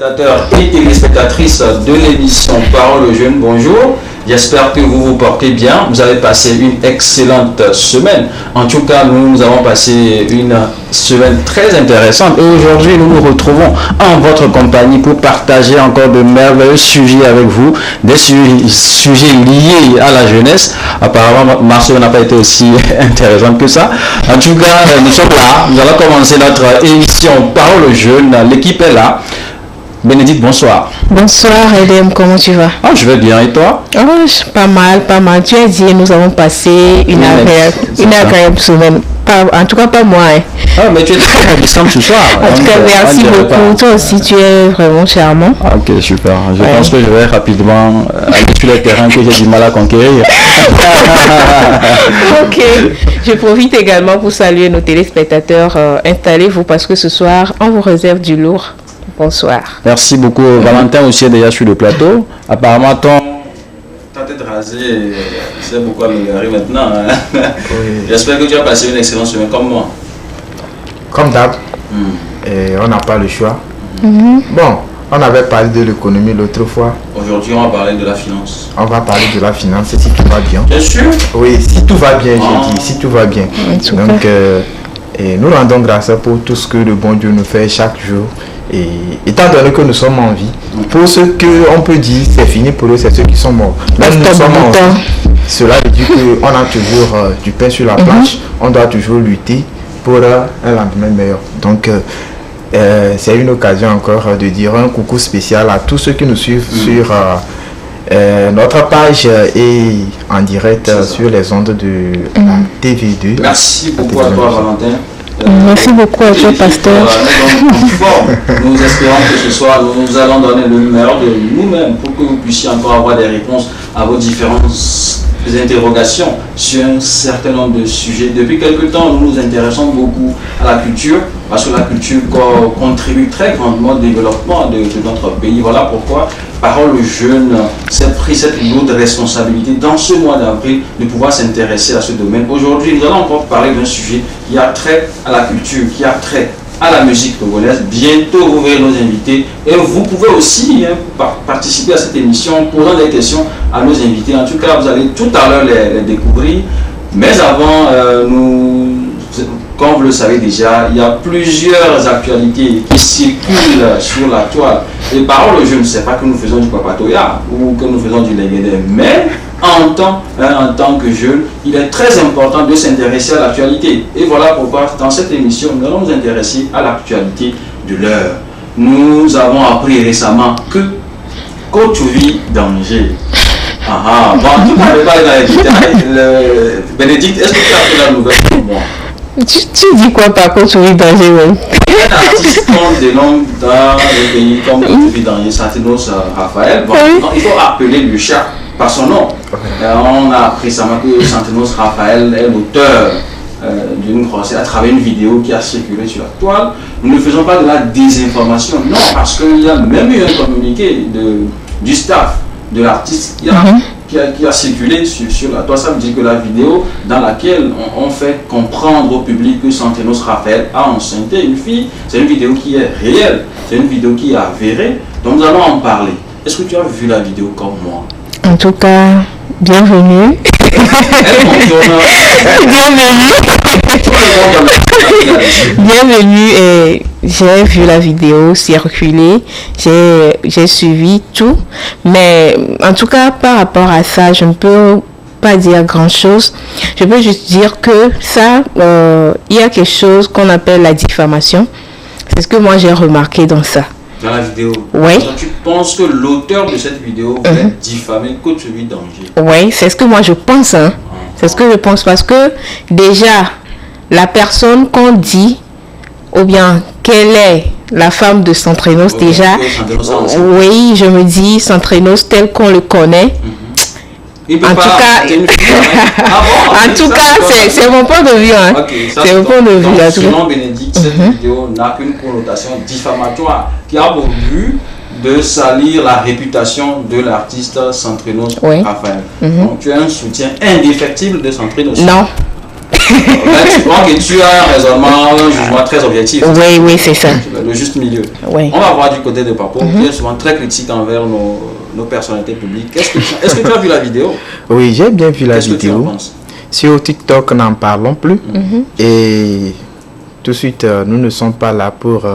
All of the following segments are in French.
téléspectateurs et téléspectatrices de l'émission Parole aux Jeunes, bonjour. J'espère que vous vous portez bien. Vous avez passé une excellente semaine. En tout cas, nous avons passé une semaine très intéressante. Et aujourd'hui, nous nous retrouvons en votre compagnie pour partager encore de merveilleux sujets avec vous. Des sujets liés à la jeunesse. Apparemment, Marseille n'a pas été aussi intéressante que ça. En tout cas, nous sommes là. Nous allons commencer notre émission Parole aux Jeunes. L'équipe est là. Bénédicte, bonsoir. Bonsoir Edem, comment tu vas? Je vais bien, et toi? Pas mal. Tu as dit, nous avons passé une agréable semaine. En tout cas, pas moi. Mais tu es très ravissante ce soir. En tout cas, merci beaucoup. Toi aussi, tu es vraiment charmant. Ok, super. Je pense que je vais rapidement aller sur le terrain que j'ai du mal à conquérir. Ok. Je profite également pour saluer nos téléspectateurs. Installez-vous parce que ce soir, on vous réserve du lourd. Bonsoir. Merci beaucoup. Valentin aussi est déjà sur le plateau. Apparemment, ta tête rasée, c'est pourquoi me garer maintenant. Oui. J'espère que tu as passé une excellente semaine comme moi. Comme d'hab. On n'a pas le choix. Bon, on avait parlé de l'économie l'autre fois. Aujourd'hui, on va parler de la finance. On va parler de la finance si tout va bien. Bien sûr. Oui, si tout va bien, j'ai dit. Si tout va bien. Donc, nous rendons grâce pour tout ce que le bon Dieu nous fait chaque jour. Et étant donné que nous sommes en vie, pour ceux qu'on peut dire c'est fini pour eux, c'est ceux qui sont morts. Même nous sommes en vie. Cela veut dire qu'on a toujours du pain sur la planche, on doit toujours lutter pour un lendemain meilleur. Donc c'est une occasion encore de dire un coucou spécial à tous ceux qui nous suivent sur notre page et en direct sur les ondes de la TV2. Merci beaucoup à toi Valentin. Merci beaucoup à toi, pasteur. Nous espérons que ce soir, nous allons donner le meilleur de nous-mêmes pour que vous puissiez encore avoir des réponses à vos différentes interrogations sur un certain nombre de sujets. Depuis quelque temps, nous nous intéressons beaucoup à la culture, parce que la culture contribue très grandement au développement de notre pays. Voilà pourquoi Parole aux Jeunes s'est pris cette lourde responsabilité dans ce mois d'avril de pouvoir s'intéresser à ce domaine. Aujourd'hui, nous allons encore parler d'un sujet qui a trait à la culture, qui a trait à la musique congolaise. Bientôt, vous verrez nos invités. Et vous pouvez aussi participer à cette émission en posant des questions à nos invités. En tout cas, vous allez tout à l'heure les découvrir. Mais avant, comme vous le savez déjà, il y a plusieurs actualités qui circulent sur la toile. Et Parole aux Jeunes, ce n'est pas que nous faisons du papatoya ou que nous faisons du léguédé, mais en tant que jeune, il est très important de s'intéresser à l'actualité. Et voilà pourquoi, dans cette émission, nous allons nous intéresser à l'actualité de l'heure. Nous avons appris récemment que Kotouri danger. Bon, en tout cas, je vais pas aller dans les détails. Bénédicte, est-ce que tu as fait la nouvelle pour moi? Tu dis quoi par contre sur danger, même? Un artiste qu'on dénomme dans le pays comme Kotouri danger, Santinos Raphaël. Bon, donc, il faut appeler le chat par son nom. On a appris récemment que Santinos Raphaël est l'auteur d'une grossesse à travers une vidéo qui a circulé sur la toile. Nous ne faisons pas de la désinformation, non, parce qu'il y a même eu un communiqué du staff de l'artiste qui a circulé sur la toile. Ça veut dire que la vidéo dans laquelle on fait comprendre au public que Santinos Raphaël a enceinté une fille, c'est une vidéo qui est réelle, c'est une vidéo qui est avérée. Donc nous allons en parler. Est-ce que tu as vu la vidéo comme moi? En tout cas, bienvenue. Bienvenue et j'ai vu la vidéo circuler, j'ai suivi tout, mais en tout cas par rapport à ça, je ne peux pas dire grand chose. Je peux juste dire que ça, il y a quelque chose qu'on appelle la diffamation. C'est ce que moi j'ai remarqué dans ça. Dans la vidéo? Oui. Donc, tu penses que l'auteur de cette vidéo veut diffamer Kotouri danger? Oui, c'est ce que moi je pense. C'est ce que je pense parce que déjà, la personne qu'on dit, ou bien quelle est la femme de Santrenos déjà, oui, je me dis Santrenos tel qu'on le connaît. En tout cas, c'est mon point de vue. C'est mon point de vue. Donc, selon Bénédicte, cette vidéo n'a qu'une connotation diffamatoire qui a pour but de salir la réputation de l'artiste Santrenos Raphaël. Donc, tu as un soutien indéfectible de Santrenos? Non. Tu as un raisonnement, un jugement très objectif. Oui, c'est ça. Le juste milieu. Oui. On va voir du côté de Papo, qui est souvent très critique envers nos personnalités publiques. Est-ce que tu as vu la vidéo? Oui, j'ai bien vu la Qu'est-ce que tu en vidéo. penses? Sur TikTok, n'en parlons plus. Et tout de suite, nous ne sommes pas là pour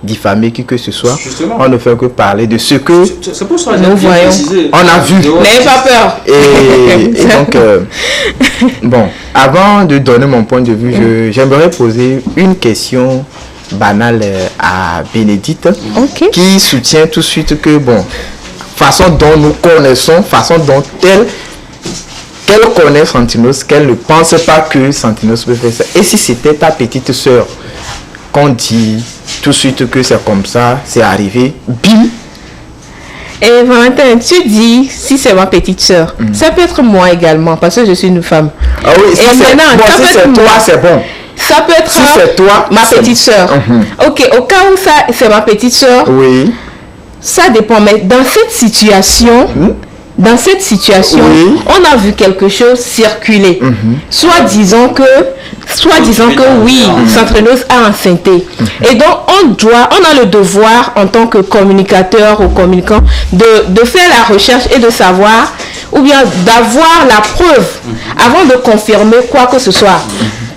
diffamer qui que ce soit. Justement. On ne fait que parler de ce que C'est pour ça que Nous j'ai voyons. précisé. on a vu. N'ayez pas peur. Et donc, bon, avant de donner mon point de vue, j'aimerais poser une question banale à Bénédicte, qui soutient tout de suite que, bon, façon dont nous connaissons, façon dont qu'elle connaît Santinos, qu'elle ne pense pas que Santinos peut faire ça. Et si c'était ta petite sœur, qu'on dit tout de suite que c'est comme ça, c'est arrivé, bim. Et Valentin, tu dis si c'est ma petite sœur, ça peut être moi également parce que je suis une femme. Ah oui, si Et c'est maintenant, bon, ça si peut c'est être toi, moi. c'est bon. Ça peut être Si c'est toi, ma c'est- petite sœur. Ok, au cas où ça c'est ma petite sœur, Oui. ça dépend. Mais dans cette situation, Oui. on a vu quelque chose circuler. Soit disant que oui, Centrenos a enceinté. Et donc on a le devoir en tant que communicateur ou communicant de faire la recherche et de savoir ou bien d'avoir la preuve avant de confirmer quoi que ce soit.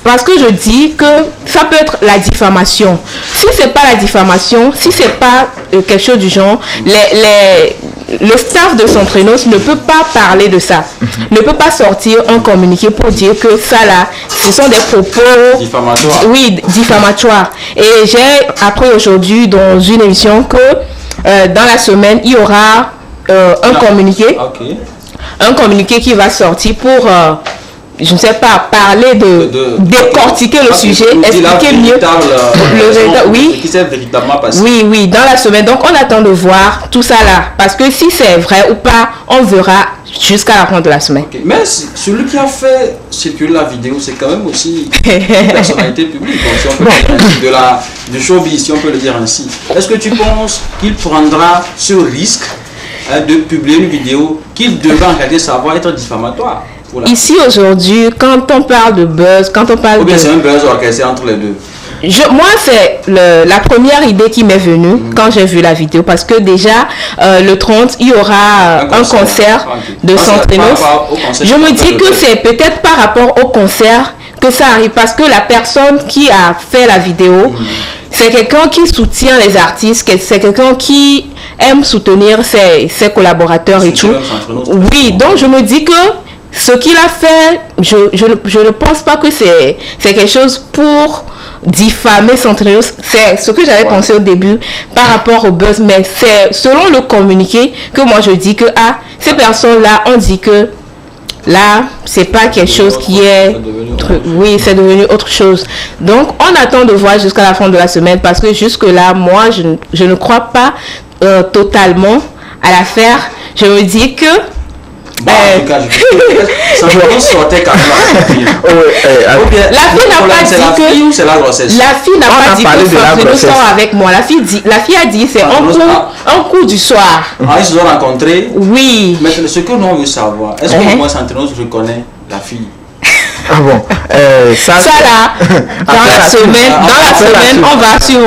Parce que je dis que ça peut être la diffamation. Si c'est pas la diffamation, si c'est pas quelque chose du genre, le staff de Centrenos ne peut pas parler de ça. Ne peut pas sortir un communiqué pour dire que ça là, ce sont des propos Diffamatoires. Oui, diffamatoires. Et j'ai appris aujourd'hui dans une émission que dans la semaine, il y aura un communiqué. Ok. Un communiqué qui va sortir pour, je ne sais pas, parler décortiquer le sujet, expliquer mieux le résultat. Oui. Qui s'est véritablement passé. Oui, dans la semaine. Donc, on attend de voir tout ça là. Parce que si c'est vrai ou pas, on verra jusqu'à la fin de la semaine. Ok. Mais celui qui a fait circuler la vidéo, c'est quand même aussi une personnalité publique, donc, si on peut le dire ainsi, du showbiz, si on peut le dire ainsi. Est-ce que tu penses qu'il prendra ce risque de publier une vidéo qu'il devrait en réalité savoir être diffamatoire pour la... Ici, aujourd'hui, quand on parle de buzz, quand on parle Ou bien de... c'est un buzz orchestré entre les deux? Moi, c'est la première idée qui m'est venue quand j'ai vu la vidéo. Parce que déjà, le 30, il y aura un concert de Centrenos. Je me dis que c'est peut-être par rapport au concert que ça arrive. Parce que la personne qui a fait la vidéo, c'est quelqu'un qui soutient les artistes. C'est quelqu'un qui aime soutenir ses collaborateurs et tout. Oui, donc je me dis que ce qu'il a fait, je ne pense pas que c'est quelque chose pour diffamer Centrenos. C'est ce que j'avais pensé au début par rapport au buzz, mais c'est selon le communiqué que moi je dis que ces personnes-là ont dit que là, c'est pas quelque chose qui est... Oui, c'est devenu autre chose. Donc, on attend de voir jusqu'à la fin de la semaine parce que jusque-là, moi, je ne crois pas totalement à l'affaire. Je me dis que... Bon, en tout cas, Centrenos sortait quand même. La fille n'a pas dit que... Ou c'est la grossesse? La fille n'a pas dit que Centrenos sort avec moi. La fille a dit c'est un coup du soir. Ils se sont rencontrés. Oui. Mais ce que nous on veut savoir, est-ce que moi Centrenos reconnaît la fille? Ah bon, ça là, dans la semaine, on va sur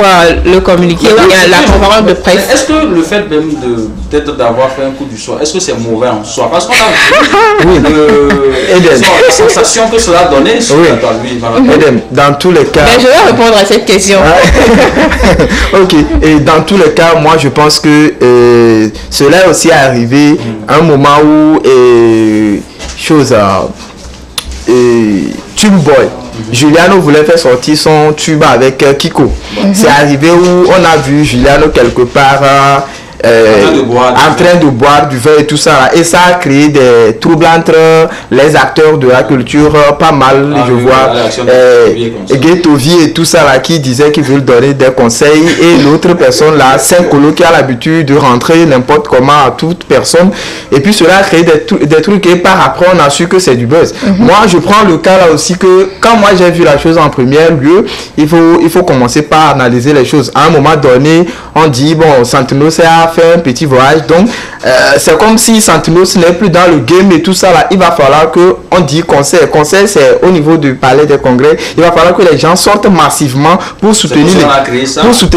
le communiqué, la conférence de presse. Est-ce que le fait même peut-être d'avoir fait un coup du soir, est-ce que c'est mauvais en soi? Parce qu'on a vu la sensation que cela donnait sur lui. Dans tous les cas... Mais je vais répondre à cette question. Ok, et dans tous les cas, moi je pense que cela est aussi arrivé à un moment où Tube Boy. Juliano voulait faire sortir son tube avec Kiko. C'est arrivé où on a vu Juliano quelque part en train de boire du vin et tout ça là. Et ça a créé des troubles entre les acteurs de la culture, pas mal, je vois Ghettovi et tout ça là, qui disaient qu'ils veulent donner des conseils, et l'autre personne là, Saint-Colo, qui a l'habitude de rentrer n'importe comment à toute personne, et puis cela a créé des trucs, et par après on a su que c'est du buzz. Moi je prends le cas là aussi que quand moi j'ai vu la chose en premier lieu, il faut commencer par analyser les choses. À un moment donné, on dit bon, Centrenos a fait un petit voyage. Donc, c'est comme si Santinos n'est plus dans le game et tout ça là. Il va falloir que on dit concert. Concert, c'est au niveau du palais des congrès. Il va falloir que les gens sortent massivement pour soutenir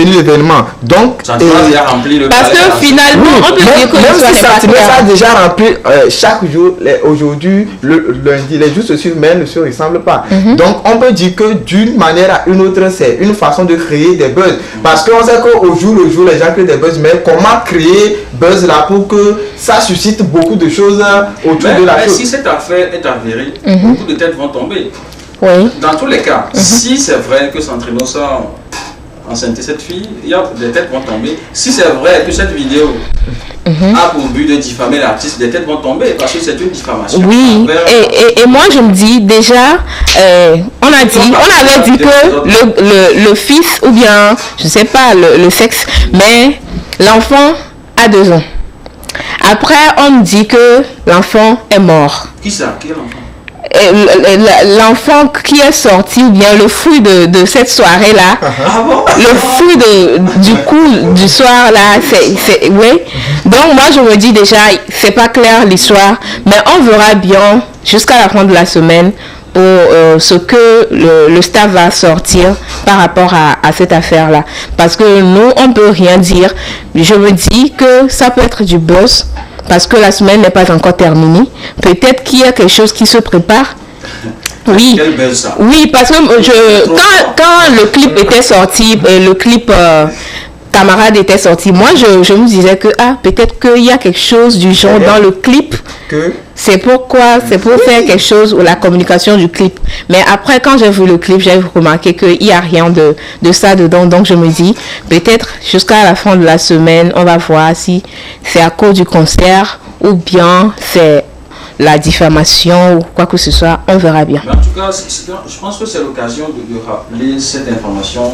l'événement. Donc, parce que finalement, on peut dire que même si Santinos a déjà rempli chaque jour, aujourd'hui, le lundi, les jours se suivent, mais ne se ressemblent pas. Donc, on peut dire que d'une manière à une autre, c'est une façon de créer des buzz. Parce qu'on sait qu'au jour le jour, les gens créent des buzz, mais comment créer buzz là pour que ça suscite beaucoup de choses autour de la chose. Si cette affaire est avérée, beaucoup de têtes vont tomber. Oui. Dans tous les cas, si c'est vrai que Santinos a enceinté cette fille, il y a des têtes vont tomber. Si c'est vrai que cette vidéo a pour but de diffamer l'artiste, des têtes vont tomber parce que c'est une diffamation. Oui, et moi je me dis déjà, on avait dit que le fils ou bien, je sais pas le sexe, mais l'enfant a 2 ans. Après, on me dit que l'enfant est mort. Qui ça? Quel enfant? L'enfant qui est sorti, ou bien le fruit de cette soirée-là, le fruit du coup du soir là, oui. Donc moi je me dis déjà, c'est pas clair l'histoire, mais on verra bien jusqu'à la fin de la semaine pour ce que le staff va sortir par rapport à cette affaire-là. Parce que nous, on peut rien dire. Je me dis que ça peut être du buzz. Parce que la semaine n'est pas encore terminée. Peut-être qu'il y a quelque chose qui se prépare. Oui, oui, parce que quand le clip était sorti, le clip Camarade était sorti, moi je me disais que peut-être qu'il y a quelque chose du genre dans le clip. C'est pour faire quelque chose ou la communication du clip. Mais après, quand j'ai vu le clip, j'ai remarqué qu'il n'y a rien de ça dedans. Donc je me dis, peut-être jusqu'à la fin de la semaine, on va voir si c'est à cause du concert ou bien c'est la diffamation ou quoi que ce soit. On verra bien. Mais en tout cas, je pense que c'est l'occasion de rappeler cette information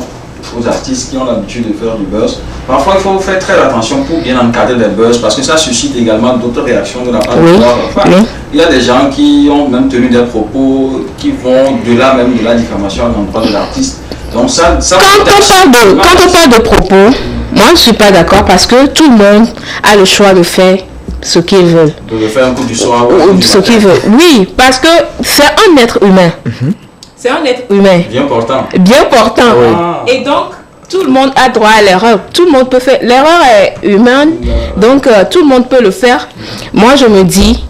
aux artistes qui ont l'habitude de faire du buzz. Parfois, il faut faire très attention pour bien encadrer les buzz parce que ça suscite également d'autres réactions de la part de l'autre. Il y a des gens qui ont même tenu des propos qui vont au-delà même de la diffamation à l'endroit de l'artiste. Donc ça quand on parle de propos, moi je ne suis pas d'accord parce que tout le monde a le choix de faire ce qu'ils veulent. De faire un coup du soir. Ce qu'ils veulent. Oui, parce que c'est un être humain. C'est un être humain. Bien portant. Bien portant. Oui. Et donc, tout le monde a droit à l'erreur. Tout le monde peut faire. L'erreur est humaine. Donc, tout le monde peut le faire. Moi, je me dis,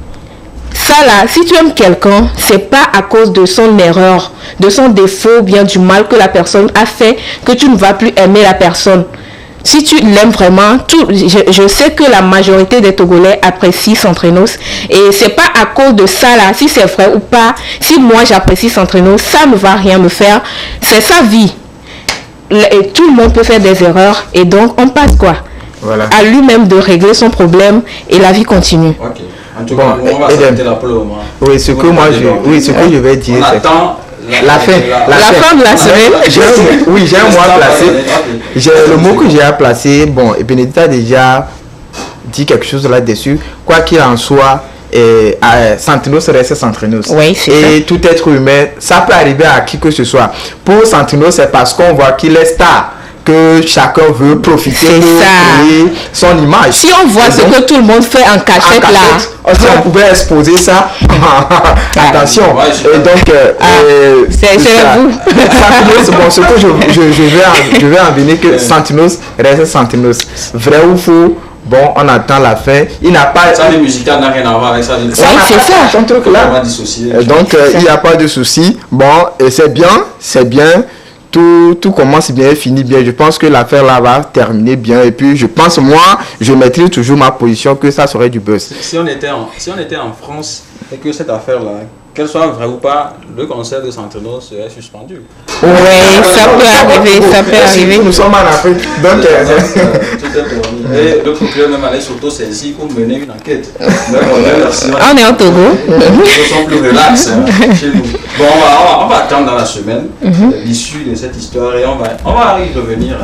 ça là, si tu aimes quelqu'un, c'est pas à cause de son erreur, de son défaut, bien du mal que la personne a fait, que tu ne vas plus aimer la personne. Si tu l'aimes vraiment, je sais que la majorité des Togolais apprécient Santinos et c'est pas à cause de ça là, si c'est vrai ou pas, si moi j'apprécie Santinos, ça ne va rien me faire, c'est sa vie. Et tout le monde peut faire des erreurs et donc on passe quoi à lui-même de régler son problème et la vie continue. Okay. En tout cas, on va s'arrêter là pour le moment. Oui, ce que je vais dire, c'est la fin de la semaine. J'ai un mois placé. Le mot que j'ai à placer, bon, et Bénédicte a déjà dit quelque chose là-dessus. Quoi qu'il en soit, Santinos reste Santinos. Oui, et tout être humain, ça peut arriver à qui que ce soit. Pour Santinos, c'est parce qu'on voit qu'il est star que chacun veut profiter de créer son image. Si on voit ce que tout le monde fait en cachette là, si on pouvait exposer ça, attention. Et donc, c'est vous. Santinos, bon, ce que je vais en venir que Santinos reste Santinos. Vrai ou faux? Bon, on attend la fin. Il n'a pas. Ça, les musicales n'a rien à voir avec ça. Oui, c'est ça. Son truc là. Donc, il n'y a pas de souci. Bon, et c'est bien. Tout commence bien, finit bien. Je pense que l'affaire là va terminer bien. Et puis, je pense, moi, je maîtrise toujours ma position que ça serait du buzz. Si on était en France et que cette affaire là, qu'elle soit vraie ou pas, le concert de Santinos serait suspendu. Oui, ça peut arriver. Nous sommes en Afrique. Donc, et le procureur même allait s'auto-saisir pour mener une enquête. On est au Togo. Nous sommes plus relax chez nous. Bon, on va attendre dans la semaine l'issue de cette histoire et on va y revenir.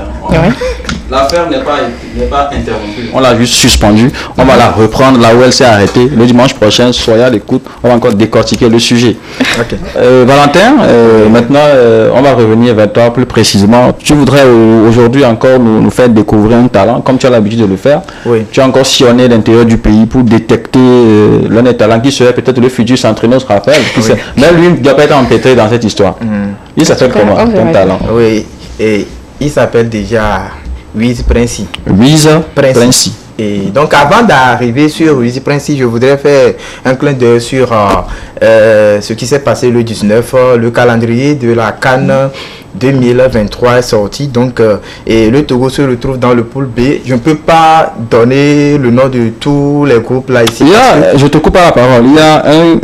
L'affaire n'est pas interrompue. On l'a juste suspendue. On va la reprendre là où elle s'est arrêtée. Le dimanche prochain, soyez à l'écoute. On va encore décortiquer le sujet. Okay. Valentin, maintenant, on va revenir vers toi plus précisément. Tu voudrais aujourd'hui encore nous faire découvrir un talent temps, comme tu as l'habitude de le faire, Oui. tu as encore sillonné l'intérieur du pays pour détecter l'un des talents qui serait peut-être le futur entraîneur, se rappelle. Mais lui ne doit pas être empêtré dans cette histoire. Il s'appelle comment, ton talent? Oui, et il s'appelle déjà Wiz Princi. Wiz Princi. Et donc, avant d'arriver sur Wiz Princi, je voudrais faire un clin d'œil sur ce qui s'est passé le 19. Le calendrier de la CAN 2023 est sorti. Donc, et le Togo se retrouve dans le pool B. Je ne peux pas donner le nom de tous les groupes là ici. Je te coupe pas la parole. Il y a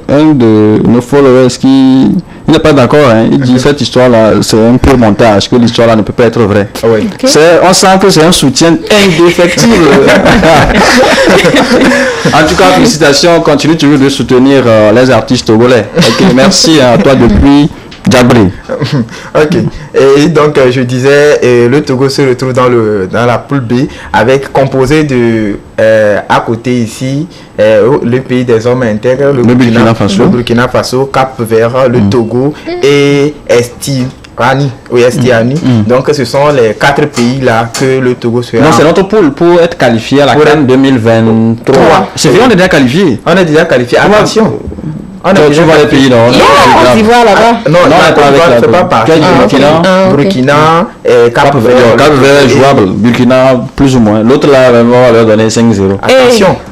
un de nos followers qui n'est pas d'accord. Hein. Il dit cette histoire-là, c'est un peu montage, que l'histoire-là ne peut pas être vraie. Oui. Okay. On sent que c'est un soutien indéfectible. En tout cas, félicitations. Continue toujours de soutenir les artistes togolais. Ok, merci à toi depuis Djabré. Ok. Et donc, je disais, le Togo se retrouve dans la poule B avec composé de, à côté ici, le pays des hommes intègres, le Burkina Faso, Cap-Vert, le Togo et Estiani. Donc, ce sont les 4 pays là que le Togo sera. Non, c'est notre poule pour être qualifié à la CAN 2023. C'est vrai, on est déjà qualifié. On est déjà qualifié. Attention. Tu vois les pays, non? On y voit là-bas. Non, c'est pas parti. Burkina, Cap-Vert. Cap-Vert est jouable. Burkina, plus ou moins. L'autre là, on va leur donner 5-0.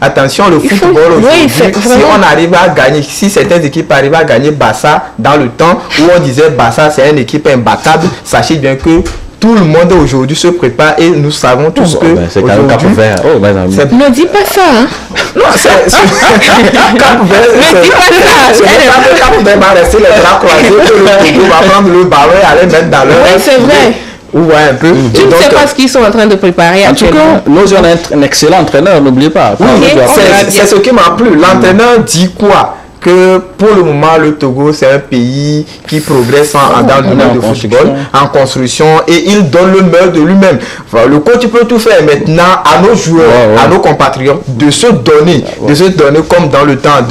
Attention, le football aujourd'hui, si on arrive à gagner, si certaines équipes arrivent à gagner Barça dans le temps où on disait Barça c'est une équipe imbattable, sachez bien que tout le monde aujourd'hui se prépare et nous savons tous que c'est quand même Cap-Vert. Ne dis pas ça. Hein. Non, c'est Cap-Vert. Ne dis pas ça. C'est pas que Cap-Vert va rester les bras croisés, que le Togo va prendre le ballon et aller mettre dans leur. Oui, c'est vrai. Ouais, un peu. Tu ne sais pas ce qu'ils sont en train de préparer. En tout cas, nous avons un excellent entraîneur, n'oubliez pas. C'est ce qui m'a plu. L'entraîneur dit quoi? Que pour le moment, le Togo, c'est un pays qui progresse dans le domaine du football, en construction, et il donne le meilleur de lui-même. Enfin, le coach peut tout faire maintenant à nos joueurs, à nos compatriotes, de se donner comme dans le temps en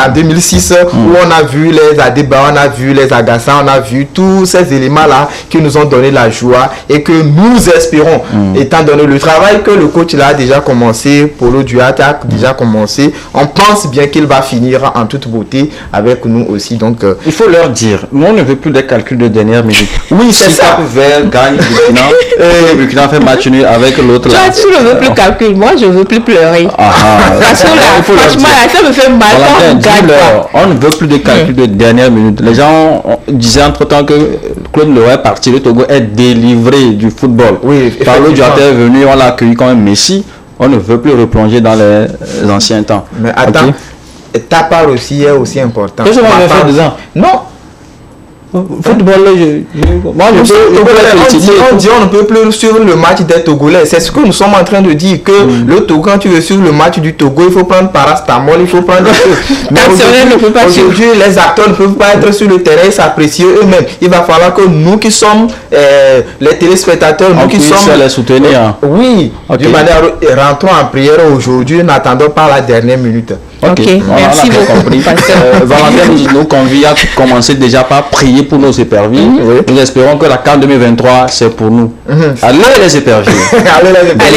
2006, où on a vu les Adeba, on a vu les Agassa, on a vu tous ces éléments-là qui nous ont donné la joie et que nous espérons, étant donné le travail que le coach là a déjà commencé, Polo Duarte a déjà commencé, on pense bien qu'il va finir en toute beauté avec nous aussi. Donc, il faut leur dire, nous on ne veut plus des calculs de dernière minute. Oui, c'est ça. Cap-Vert gagne Burkina, et Burkina fait match nul avec l'autre. Toi, tu ne veux plus calcul, moi je veux plus pleurer. Parce que là, franchement, ça me fait mal. On ne veut plus des calculs de dernière minute. Les gens disaient entre temps que Claude Leroy est parti, le Togo est délivré du football. Oui, Carlo Duarte est venu, on l'a accueilli comme un Messi. On ne veut plus replonger dans les anciens temps. Mais attends, ta part aussi est aussi importante. Qu'est-ce que vous avez fait dedans? Non. Football, moi je peux on ne peut plus suivre le match des Togolais. C'est ce que nous sommes en train de dire, que le Togo, quand tu veux suivre le match du Togo, il faut prendre parastamol, il faut prendre mais aujourd'hui, les acteurs ne peuvent pas être sur le terrain et s'apprécier eux-mêmes. Il va falloir que nous qui sommes les téléspectateurs, nous qui sommes les soutenir. Oui, d'une manière, rentrons en prière aujourd'hui, n'attendons pas la dernière minute. Ok, merci beaucoup. Valentin nous convie à commencer déjà par prier pour nos éperviers. Nous espérons que la CAN 2023 c'est pour nous. Allez les éperviers. Allez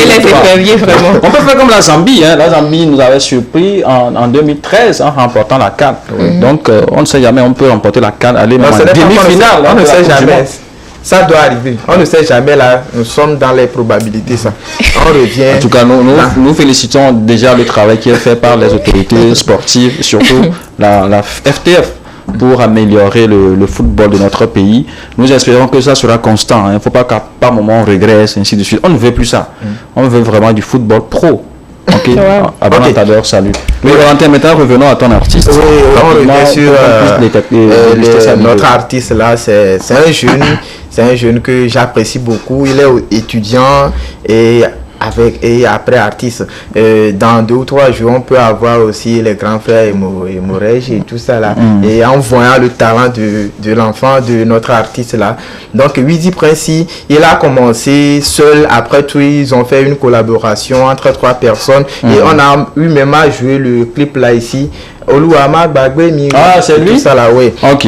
les éperviers, vraiment. On peut faire comme la Zambie. La Zambie nous avait surpris en 2013 en remportant la CAN. Donc on ne sait jamais, on peut remporter la CAN, aller même en demi-finale. On ne sait jamais. Ça doit arriver. On ne sait jamais là. Nous sommes dans les probabilités. Ça. On revient. En tout cas, nous félicitons déjà le travail qui est fait par les autorités sportives, surtout la FTF, pour améliorer le football de notre pays. Nous espérons que ça sera constant. Il ne faut pas qu'à un moment on régresse, ainsi de suite. On ne veut plus ça. On veut vraiment du football pro. Ok, Abonatador, salut. Mais Valentin, maintenant revenons à ton artiste. Oui, on revient sur notre artiste là, c'est un jeune. C'est un jeune que j'apprécie beaucoup. Il est étudiant et après artiste. Dans 2 ou 3 jours, on peut avoir aussi les grands frères et Morej et tout ça là. Et en voyant le talent de l'enfant de notre artiste là. Donc Wiz Princi, il a commencé seul. Après tout, ils ont fait une collaboration entre 3 personnes. Et on a eu même à jouer le clip là ici. Oluwama Gbagbemi. Ah, c'est lui? Tout ça là, oui. Ok.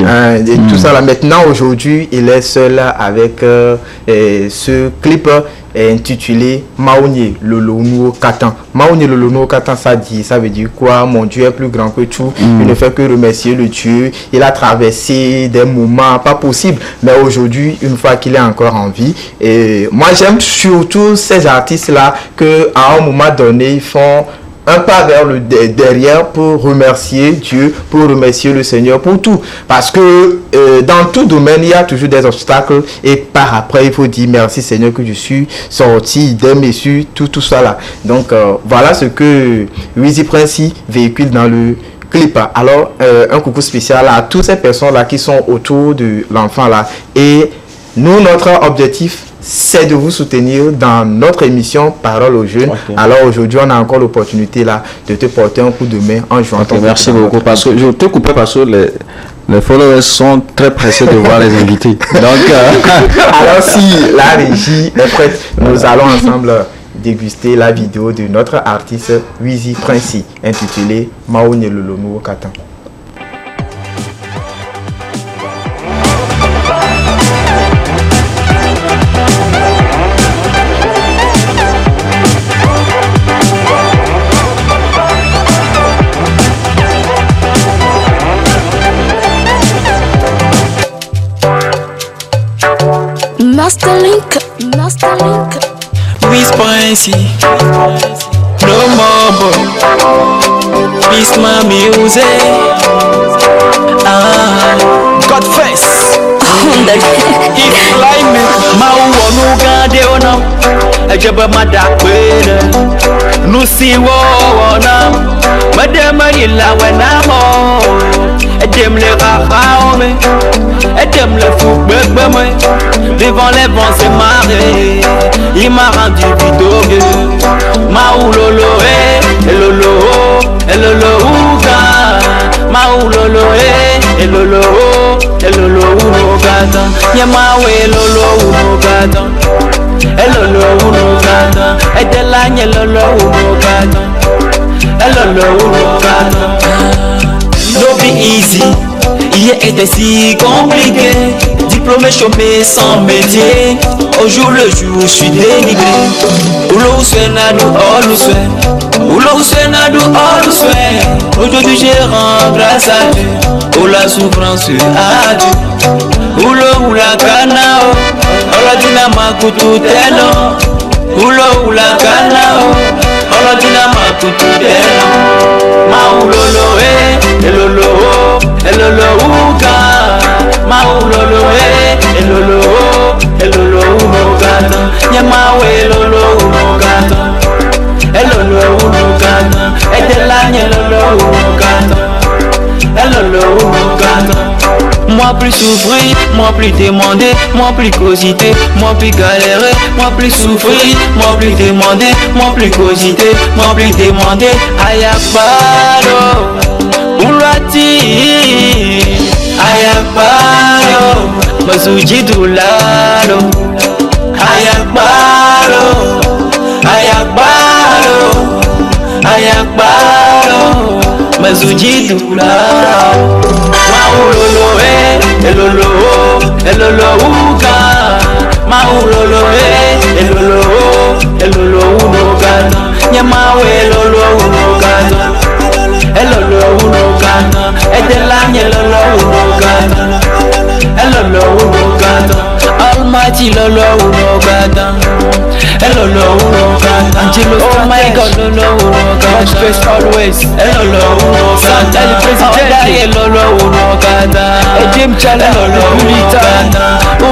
Tout ça là. Maintenant, aujourd'hui, il est seul avec ce clip intitulé Maounye Lolonuo Katan. Maounye Lolonuo Katan, ça veut dire quoi? Mon Dieu est plus grand que tout. Il ne fait que remercier le Dieu. Il a traversé des moments pas possibles, mais aujourd'hui, une fois qu'il est encore en vie, et moi j'aime surtout ces artistes là que à un moment donné ils font un pas vers le derrière pour remercier Dieu, pour remercier le Seigneur pour tout. Parce que dans tout domaine, il y a toujours des obstacles et par après, il faut dire merci Seigneur que je suis sorti des messieurs, tout ça là. Donc voilà ce que Wizi Prince véhicule dans le clip. Alors, un coucou spécial à toutes ces personnes là qui sont autour de l'enfant là. Et nous, notre objectif, c'est de vous soutenir dans notre émission Parole aux jeunes. Okay. Alors aujourd'hui, on a encore l'opportunité là de te porter un coup de main en jouant. Okay, merci beaucoup parce que je te coupais parce que les followers sont très pressés de voir les invités. Donc, alors si la régie est prête, nous allons ensemble déguster la vidéo de notre artiste Wizi Prince intitulée Maounye Lolonuo Katan. Masterlink. Wiz Prince, no more boy. Peace my music. Godface. If you like me, my one gade onam. Ejaba madakwere. No see wona. Madama yilla wenamo. Edem le rahaome. Edem le fou bebeme. Devant les vents c'est marré. Il m'a rendu victorieux. Maoulolo et lolo et lolo ouga. Maoulolo et lolo et lolo uno gata. Yamawe lolo uno gata. Et lolo uno gata. Et de l'agne lolo uno gata. Et lolo uno gata. No be easy. Hier était si compliqué. Diplômé, chômé, sans métier. Au jour le jour, je suis dénigré. Oulou Swenadou, oh nous souhait. Oulou Swenadou, oh nous souhait. Aujourd'hui, je rends grâce à Dieu. Oh la souffrance à Dieu. Oulou oula kanao. Ola dina makutu telo. Oulou oula kanao. Ola dina makutu telo. Maoulolo elolo elolo uga. Maoulolo elolo uno gata. Yamawe elolo uno gata. Elolo uno gata. Edelanye elolo uno gata. Elolo uno gata. Moi plus souffrir, moi plus demander, moi plus cogiter, moi plus galérer, moi plus souffrir, moi plus demander, moi plus cogiter, moi plus demander. Ayakbalo, Ulati, Ayakbalo, Mazuji Dulalo, Ayakbalo, Ayakbalo, Ayakbalo, Mazuji Dulalo. Maoulolo elolo elolo uga. Maoulolo elolo uno gata. Nyamawe elolo uno gata. Elolo uno gata. Edelanye elolo uno gata. Elolo uno gata. Almighty lolo uno gata. Elolo uno gata. Oh my God, lolo uno gata. Godface always. Elolo uno gata. Elolo uno gata. Edim chala elolo uno gata.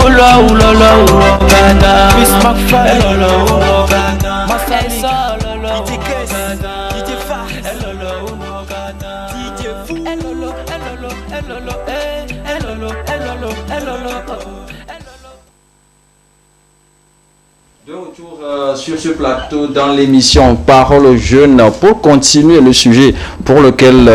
Ulo ulo uno gata. Miss McFly. Elolo uno gata. Master Lolo uno gata. DJ Fa. Elolo uno gata. DJ Fu. Elolo De retour sur ce plateau dans l'émission Parole aux jeunes pour continuer le sujet pour lequel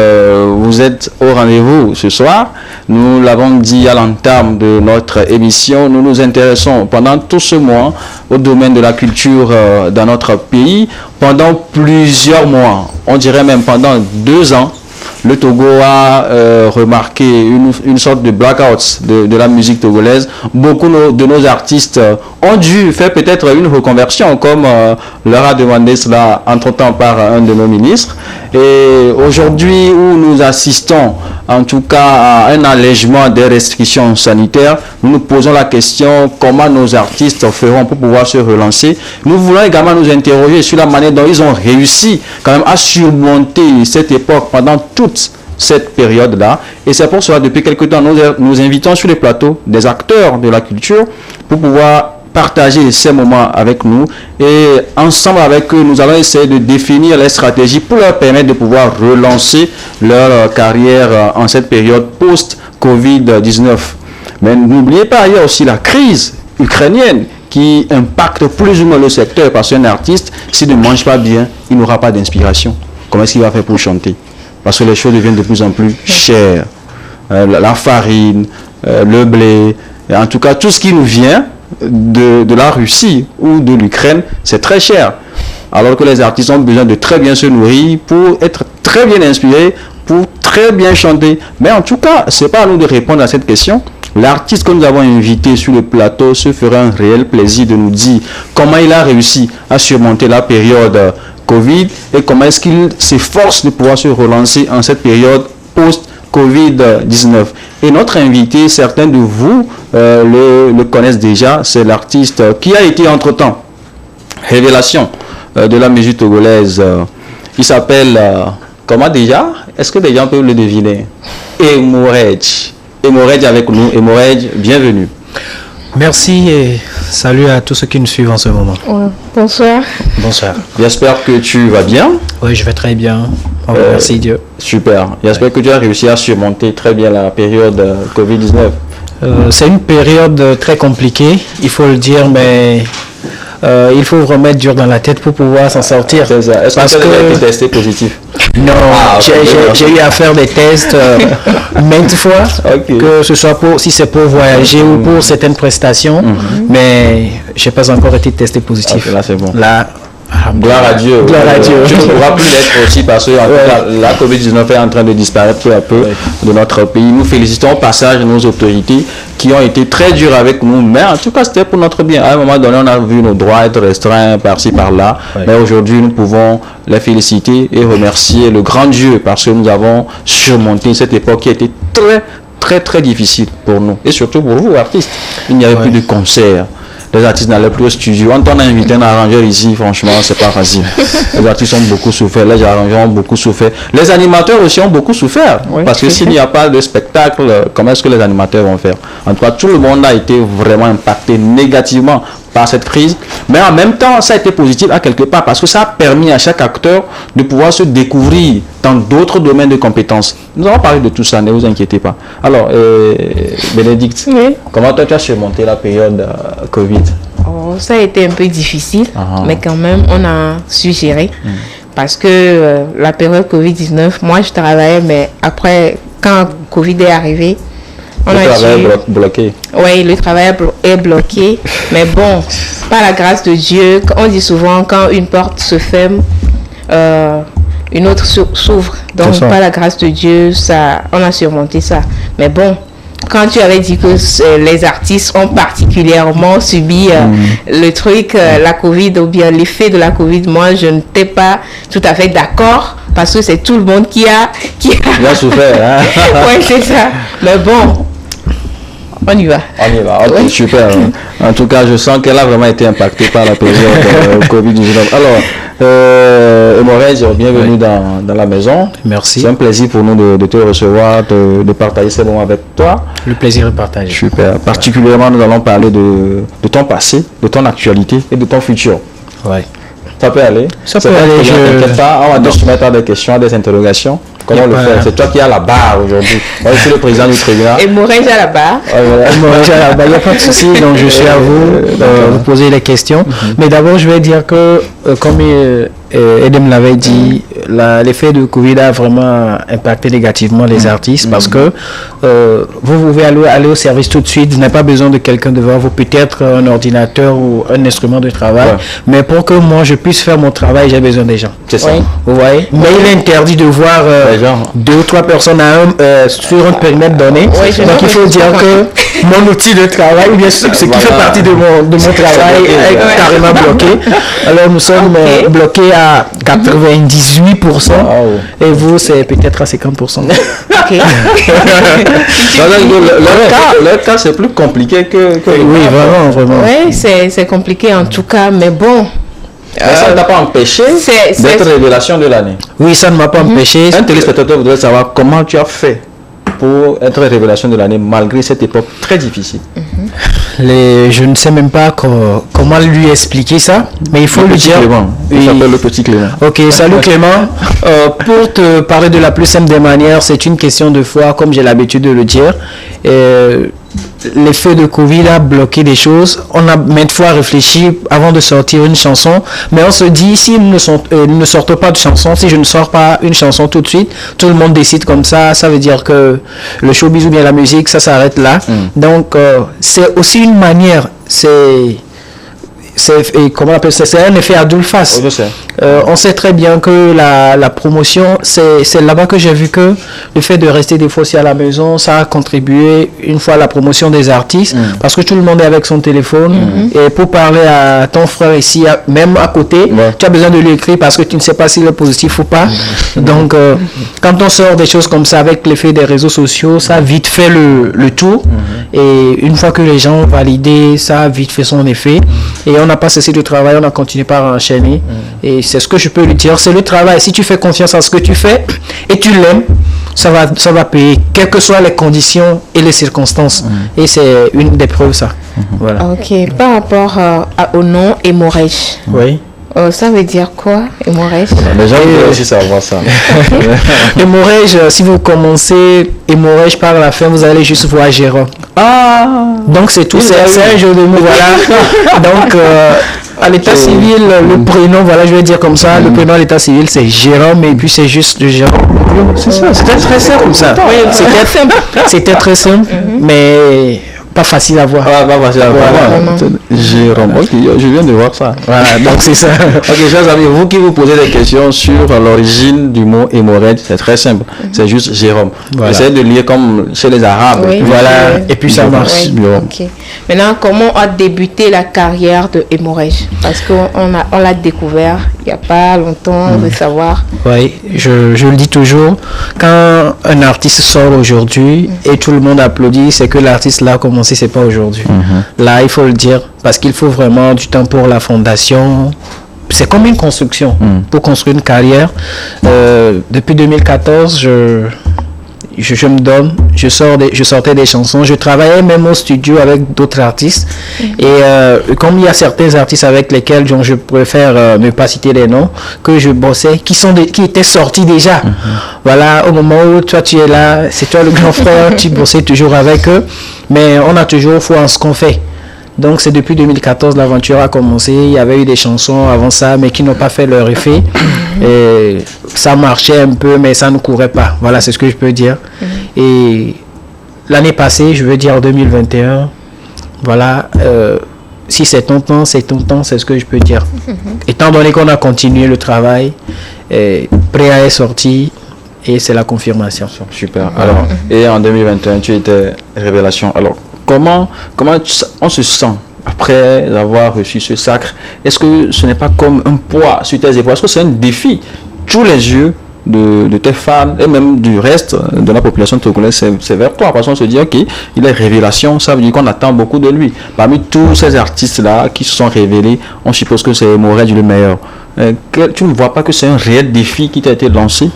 vous êtes au rendez-vous ce soir. Nous l'avons dit à l'entame de notre émission, nous nous intéressons pendant tout ce mois au domaine de la culture dans notre pays. Pendant plusieurs mois, on dirait même pendant 2 ans, le Togo a remarqué une sorte de blackout de la musique togolaise. Beaucoup de nos artistes ont dû faire peut-être une reconversion, comme leur a demandé cela entre-temps par un de nos ministres. Et aujourd'hui, où nous assistons en tout cas à un allègement des restrictions sanitaires, nous nous posons la question comment nos artistes feront pour pouvoir se relancer. Nous voulons également nous interroger sur la manière dont ils ont réussi quand même à surmonter cette époque pendant toute cette période-là. Et c'est pour cela, depuis quelque temps, nous invitons sur les plateaux des acteurs de la culture pour pouvoir partager ces moments avec nous. Et ensemble avec eux, nous allons essayer de définir les stratégies pour leur permettre de pouvoir relancer leur carrière en cette période post-Covid-19. Mais n'oubliez pas, il y a aussi la crise ukrainienne qui impacte plus ou moins le secteur, parce qu'un artiste, s'il ne mange pas bien, il n'aura pas d'inspiration. Comment est-ce qu'il va faire pour chanter? Parce que les choses deviennent de plus en plus chères. La farine, le blé, et en tout cas tout ce qui nous vient de la Russie ou de l'Ukraine, c'est très cher. Alors que les artistes ont besoin de très bien se nourrir pour être très bien inspirés, pour très bien chanter. Mais en tout cas, ce n'est pas à nous de répondre à cette question. L'artiste que nous avons invité sur le plateau se fera un réel plaisir de nous dire comment il a réussi à surmonter la période Covid et comment est-ce qu'il s'efforce de pouvoir se relancer en cette période post-Covid-19. Et notre invité, certains de vous le connaissent déjà, c'est l'artiste qui a été entre-temps révélation de la musique togolaise. Il s'appelle, comment déjà? Est-ce que les gens peuvent le deviner? Emorej. Emorej avec nous. Emorej, bienvenue. Merci et salut à tous ceux qui nous suivent en ce moment. Ouais. Bonsoir. Bonsoir. J'espère que tu vas bien. Oui, je vais très bien. Merci Dieu. Super. J'espère que tu as réussi à surmonter très bien la période Covid-19. C'est une période très compliquée, il faut le dire, mais il faut remettre dur dans la tête pour pouvoir s'en sortir. C'est ça. Est-ce que tu as été testé positif? Non, j'ai eu à faire des tests maintes fois, que ce soit si c'est pour voyager ou pour certaines prestations, mais je n'ai pas encore été testé positif. Là, c'est bon. Là, gloire à Dieu. Gloire à Dieu. Tu ne pourras plus l'être aussi parce que la Covid-19 est en train de disparaître peu à peu de notre pays. Nous félicitons au passage nos autorités qui ont été très dures avec nous, mais en tout cas c'était pour notre bien. À un moment donné, on a vu nos droits être restreints par-ci par-là, mais aujourd'hui nous pouvons les féliciter et remercier le grand Dieu parce que nous avons surmonté cette époque qui a été très difficile pour nous et surtout pour vous artistes. Il n'y avait plus de concerts. Les artistes n'allaient plus au studio. Quand on a invité un arrangeur ici, franchement, c'est pas facile. Les artistes ont beaucoup souffert, les arrangeurs ont beaucoup souffert. Les animateurs aussi ont beaucoup souffert. Parce que s'il n'y a pas de spectacle, comment est-ce que les animateurs vont faire? En tout cas, tout le monde a été vraiment impacté négativement par cette crise. Mais en même temps, ça a été positif à quelque part parce que ça a permis à chaque acteur de pouvoir se découvrir dans d'autres domaines de compétences. Nous allons parler de tout ça, ne vous inquiétez pas. Alors, Bénédicte, comment toi tu as surmonté la période Covid? Ça a été un peu difficile, mais quand même, on a su gérer. Parce que la période Covid-19, moi je travaillais, mais après, quand Covid est arrivé, le travail est bloqué. Oui, le travail est bloqué. Mais bon, par la grâce de Dieu, on dit souvent quand une porte se ferme, une autre s'ouvre. Donc, par la grâce de Dieu, on a surmonté ça. Mais bon, quand tu avais dit que les artistes ont particulièrement subi le truc, la Covid ou bien l'effet de la Covid, moi, je n'étais pas tout à fait d'accord parce que c'est tout le monde qui a souffert. Hein? Oui, c'est ça. Mais bon, on y va. On y va, ok, super. En tout cas, je sens qu'elle a vraiment été impactée par la période Covid-19. Alors, Emorej, bienvenue dans la maison. Merci. C'est un plaisir pour nous de te recevoir, de partager ces moments avec toi. Le plaisir est partagé. Super. Particulièrement, nous allons parler de ton passé, de ton actualité et de ton futur. Ouais. Ça peut aller? Ça peut aller. T'inquiète pas, on va te soumettre à des questions, à des interrogations. Comment le faire? C'est toi qui as la barre aujourd'hui. Moi, je suis le président du tribunal. Et Emorej à la barre. Emorej à la barre, il n'y a pas de souci. Donc, je suis à vous vous poser les questions. Mais d'abord, je vais dire que, comme Edem l'avait dit, l'effet de Covid a vraiment impacté négativement les artistes parce que vous pouvez aller au service tout de suite, vous n'avez pas besoin de quelqu'un devant vous, peut-être un ordinateur ou un instrument de travail, mais pour que moi je puisse faire mon travail, j'ai besoin des gens. C'est ça. Vous voyez? Mais il est interdit de voir 2 ou 3 personnes sur un périmètre donné. Donc il faut dire que mon outil de travail, ou bien ce qui fait partie de mon travail est carrément bloqué. Alors nous sommes bloqués à 98% et vous c'est peut-être à 50%. Le cas c'est plus compliqué que oui, vraiment. Oui, c'est compliqué en tout cas, mais bon. Ça ne t'a pas empêché d'être révélation de l'année. Oui, ça ne m'a pas empêché. Un téléspectateur voudrait savoir comment tu as fait pour être révélation de l'année malgré cette époque très difficile. Je ne sais même pas comment lui expliquer ça, mais il faut lui dire. Il s'appelle le petit Clément. Ok, salut Clément. Pour te parler de la plus simple des manières, c'est une question de foi, comme j'ai l'habitude de le dire. L'effet de Covid a bloqué des choses. On a maintes fois réfléchi avant de sortir une chanson, mais on se dit, si nous ne sortons pas de chanson, si je ne sors pas une chanson tout de suite, tout le monde décide comme ça veut dire que le showbiz ou bien la musique, ça s'arrête là. Donc, c'est aussi une manière, comment on appelle ça, c'est un effet à double face. Je sais. On sait très bien que la promotion, c'est là-bas que j'ai vu que le fait de rester des fois aussi à la maison, ça a contribué une fois à la promotion des artistes, parce que tout le monde est avec son téléphone, et pour parler à ton frère ici, même à côté, tu as besoin de lui écrire parce que tu ne sais pas s'il est positif ou pas. Donc, quand on sort des choses comme ça avec l'effet des réseaux sociaux, ça a vite fait le tour, et une fois que les gens ont validé, ça a vite fait son effet, et on n'a pas cessé de travailler, on a continué par enchaîner, et c'est ce que je peux lui dire, c'est le travail. Si tu fais confiance à ce que tu fais et tu l'aimes, ça va payer, quelles que soient les conditions et les circonstances. Et c'est une des preuves, ça. Voilà. Ok, par rapport au nom Hémorrhage. Oui. Ça veut dire quoi, hémorrhage? Les gens veulent aussi savoir ça. Hémorrhage, si vous commencez hémorrhage par la fin, vous allez juste voir Jérôme. Donc c'est tout, c'est un jeu de mots, voilà. Donc à l'état civil, le prénom, voilà, je vais dire comme ça, le prénom à l'état civil c'est Jérôme et puis c'est juste Jérôme. C'est ça, c'était très simple comme ça. C'était très simple, mais pas facile à voir. Pas facile à voir. Jérôme, je viens de voir ça. Voilà, donc c'est ça. Ok, chers amis, vous qui vous posez des questions sur l'origine du mot hémorragie, c'est très simple. C'est juste Jérôme. Voilà. Essayez de lire comme chez les Arabes. Oui, voilà, et puis ça marche. Oui. Okay. Maintenant, comment a débuté la carrière de Hémorrhage? Parce qu'on l'a découvert il n'y a pas longtemps, on veut savoir. Oui, je le dis toujours, quand un artiste sort aujourd'hui et tout le monde applaudit, c'est que l'artiste là a commencé, c'est pas aujourd'hui. Là, il faut le dire, parce qu'il faut vraiment du temps pour la fondation. C'est comme une construction. Pour construire une carrière. Depuis 2014, je me donne, je sortais des chansons, je travaillais même au studio avec d'autres artistes. Et comme il y a certains artistes avec lesquels dont je préfère ne pas citer les noms, que je bossais, qui étaient sortis déjà. Voilà, au moment où toi tu es là, c'est toi le grand frère, tu bossais toujours avec eux, mais on a toujours foi en ce qu'on fait. Donc c'est depuis 2014 l'aventure a commencé. Il y avait eu des chansons avant ça, mais qui n'ont pas fait leur effet. Et ça marchait un peu, mais ça ne courait pas. Voilà, c'est ce que je peux dire. Et l'année passée, je veux dire en 2021, voilà, si c'est ton temps, c'est ton temps, c'est ce que je peux dire. Étant donné qu'on a continué le travail, Préa est sorti. Et c'est la confirmation. Super. Alors, et en 2021, tu étais révélation. Alors, comment on se sent après avoir reçu ce sacre? Est-ce que ce n'est pas comme un poids sur tes épaules? Est-ce que c'est un défi? Tous les yeux de tes fans et même du reste de la population togolaise, c'est vers toi. Parce qu'on se dit, ok, il est révélation, ça veut dire qu'on attend beaucoup de lui. Parmi tous ces artistes-là qui se sont révélés, on suppose que c'est Hémorrhage le meilleur. Tu ne vois pas que c'est un réel défi qui t'a été lancé?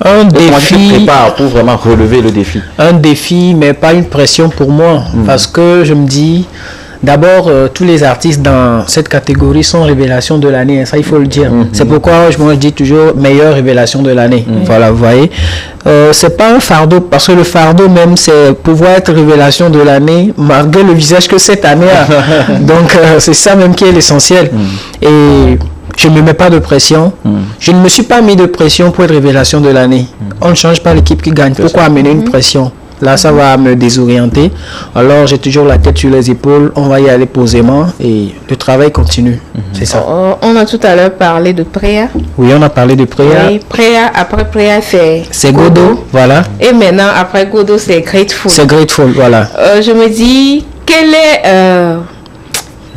Un défi. Comment tu te prépares pour vraiment relever le défi? Un défi, mais pas une pression pour moi. Parce que je me dis, d'abord, tous les artistes dans cette catégorie sont révélations de l'année. Ça, il faut le dire. C'est pourquoi je dis toujours meilleure révélation de l'année. Voilà, vous voyez. C'est pas un fardeau, parce que le fardeau même, c'est pouvoir être révélation de l'année, malgré le visage que cette année a. Donc, c'est ça même qui est l'essentiel. Et je ne me mets pas de pression. Je ne me suis pas mis de pression pour être révélation de l'année. On ne change pas l'équipe qui gagne. Pourquoi amener une pression? Là, ça va me désorienter. Alors, j'ai toujours la tête sur les épaules. On va y aller posément et le travail continue. C'est ça. On a tout à l'heure parlé de prière. Oui, on a parlé de prière. Oui, prière, après prière, c'est Godot. Voilà. Et maintenant, après Godot, c'est Grateful. C'est Grateful, voilà. Je me dis, quel est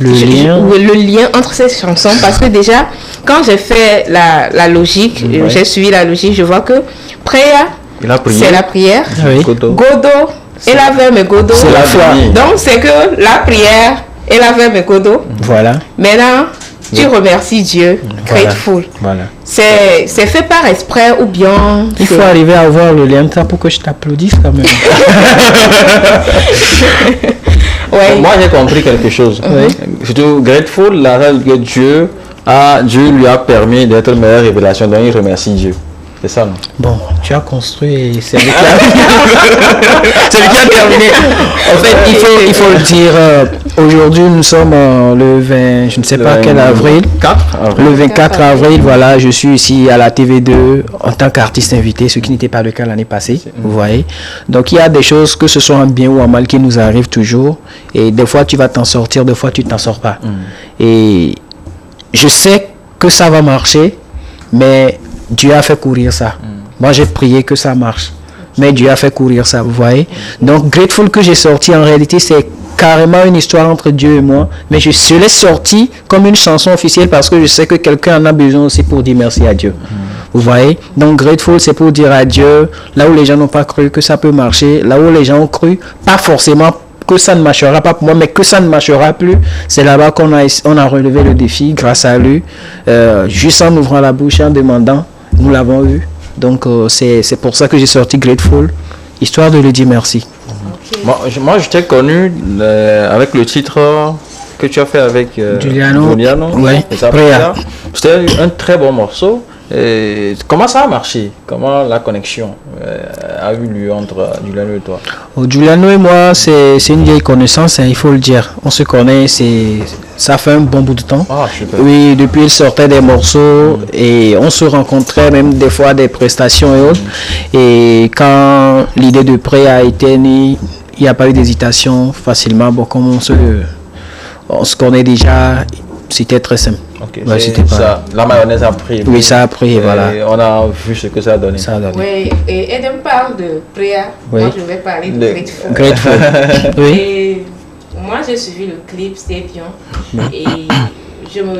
le lien entre ces chansons? Parce que déjà, quand j'ai fait la logique, j'ai suivi la logique, je vois que prière, c'est la prière. Oui. Godot et la verbe et Godot, c'est la foi. Donc, c'est que la prière et la verbe et Godot. Voilà. Maintenant, tu remercies Dieu. Grateful. Voilà. C'est fait par exprès ou bien... Il faut arriver à avoir le lien ça pour que je t'applaudisse quand même. Ouais. Moi, j'ai compris quelque chose. Surtout, grateful, la que Dieu lui a permis d'être une meilleure révélation, donc il remercie Dieu. C'est ça, non? Bon, tu as construit, c'est lui qui a terminé. En fait, il faut le dire, aujourd'hui nous sommes le 20, je ne sais pas quel avril. Le 24 avril, voilà, je suis ici à la TV2 en tant qu'artiste invité, ce qui n'était pas le cas l'année passée, vous voyez. Donc il y a des choses, que ce soit en bien ou en mal, qui nous arrivent toujours. Et des fois tu vas t'en sortir, des fois tu t'en sors pas. Et je sais que ça va marcher, mais Dieu a fait courir ça. Moi, j'ai prié que ça marche. Mais Dieu a fait courir ça, vous voyez. Donc, Grateful que j'ai sorti, en réalité, c'est carrément une histoire entre Dieu et moi. Mais je l'ai sorti comme une chanson officielle parce que je sais que quelqu'un en a besoin aussi pour dire merci à Dieu. Vous voyez. Donc, Grateful, c'est pour dire à Dieu, là où les gens n'ont pas cru que ça peut marcher, là où les gens ont cru, pas forcément que ça ne marchera pas pour moi, mais que ça ne marchera plus, c'est là-bas qu'on a relevé le défi grâce à lui, juste en ouvrant la bouche et en demandant, nous l'avons eu. Donc c'est pour ça que j'ai sorti Grateful, histoire de lui dire merci. Okay. Moi je t'ai connu avec le titre que tu as fait avec Giuliano. Oui, Prière. C'était un très bon morceau. Et comment ça a marché? Comment la connexion a eu lieu entre Giuliano et toi? Giuliano et moi, c'est une vieille connaissance, hein, il faut le dire. On se connaît, ça fait un bon bout de temps. Ah, super. Oui, depuis il sortait des morceaux et on se rencontrait même des fois des prestations et autres. Et quand l'idée de Pré a été née, il n'y a pas eu d'hésitation facilement. Bon, comme on se connaît déjà, c'était très simple. Okay. Ouais, ça, la mayonnaise a pris. Oui, ça a pris, voilà. On a vu ce que ça a donné. Oui, et Edem parle de prière. Oui. Moi, je vais parler de Grateful. Grateful. Oui. Et moi, j'ai suivi le clip, c'était bien. Et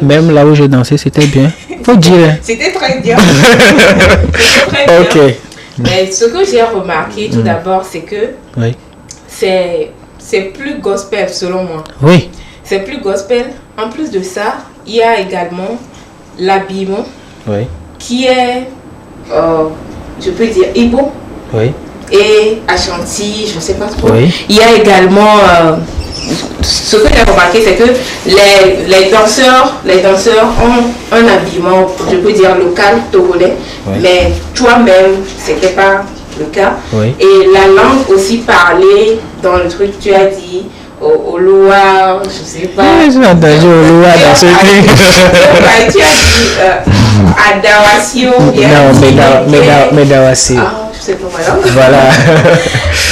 même là où j'ai dansé, c'était bien. Faut dire. C'était très bien. C'était très bien. Ok. Mais ce que j'ai remarqué tout d'abord, c'est que c'est plus gospel selon moi. Oui. C'est plus gospel. En plus de ça, il y a également l'habillement qui est, je peux dire, Igbo et Ashanti, je ne sais pas trop. Il y a également, ce que j'ai remarqué, c'est que les danseurs ont un habillement, je peux dire, local, togolais, mais toi-même, ce n'était pas le cas. Et la langue aussi parlée dans le truc, tu as dit, au Loa, je sais pas. Oui, j'ai entendu au Loa dans ce clip. Tu as dit Adawasio. Non, Medawasio. Ah, je sais pas ma langue. Voilà.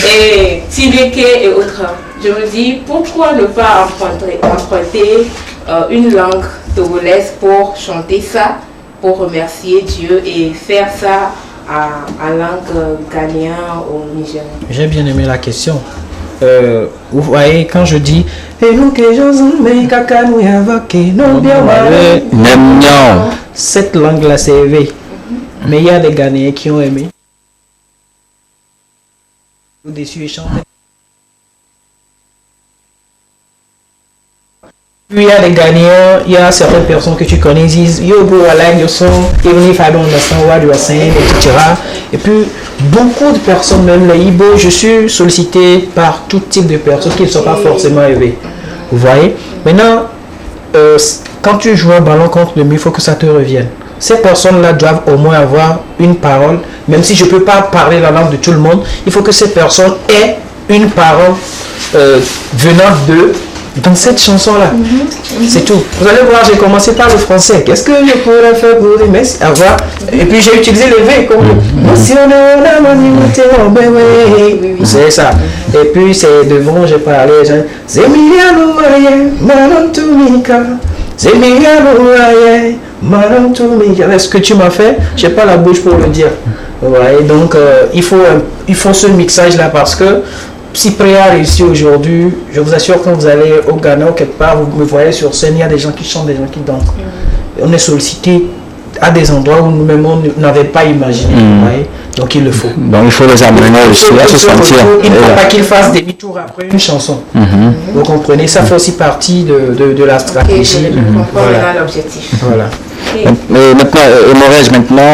Et Tileke et autres. Je me dis, pourquoi ne pas emprunter une langue togolaise pour chanter ça, pour remercier Dieu et faire ça en langue ghanéenne au Niger. J'ai bien aimé la question. Vous voyez, quand je dis cette langue-là, c'est éveillé. Mais il y a des Ghanéens qui ont aimé. Déçus et chanter. Puis il y a des Ghanéens, il y a certaines personnes que tu connais, ils disent Yo bro, I like your song, even if I don't understand what you are saying, etc. Et puis beaucoup de personnes, même les Igbo, je suis sollicité par tout type de personnes qui ne sont pas forcément élevées. Vous voyez? Maintenant, quand tu joues un ballon contre le mur, il faut que ça te revienne. Ces personnes-là doivent au moins avoir une parole, même si je ne peux pas parler la langue de tout le monde, il faut que ces personnes aient une parole venant d'eux dans cette chanson-là. C'est tout. Vous allez voir, j'ai commencé par le français. Qu'est-ce que je pourrais faire pour les messes avoir? Et puis j'ai utilisé les V comme c'est ça. Et puis c'est devant, j'ai parlé. Zemiliano Maye, Malantumika. Zemiliano Maye, Malantumika. Est-ce que tu m'as fait? J'ai pas la bouche pour le dire. Ouais, donc il faut ce mixage-là parce que si Préa a réussi aujourd'hui, je vous assure quand vous allez au Ghana ou quelque part, vous me voyez sur scène, il y a des gens qui chantent, des gens qui dansent. On est sollicité à des endroits où nous-mêmes on n'avait pas imaginé. Vous voyez? Donc il le faut. Donc il faut les amener aussi à se sentir. Il ne faut pas qu'ils fassent demi-tour après une chanson. Vous comprenez? Ça fait aussi partie de la stratégie. Voilà l'objectif. Voilà. Mais maintenant,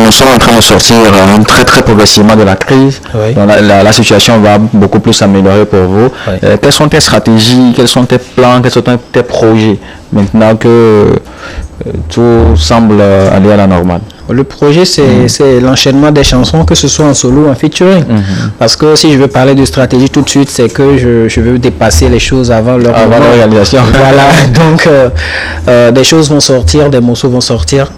nous sommes en train de sortir très progressivement de la crise. Oui. Donc, la situation va beaucoup plus s'améliorer pour vous. Oui. Quelles sont tes stratégies, quels sont tes plans, quels sont tes projets maintenant que tout semble aller à la normale? Le projet, c'est l'enchaînement des chansons, que ce soit en solo ou en featuring. Parce que si je veux parler de stratégie tout de suite, c'est que je veux dépasser les choses avant leur réalisation. Voilà, donc des choses vont sortir, des morceaux vont sortir.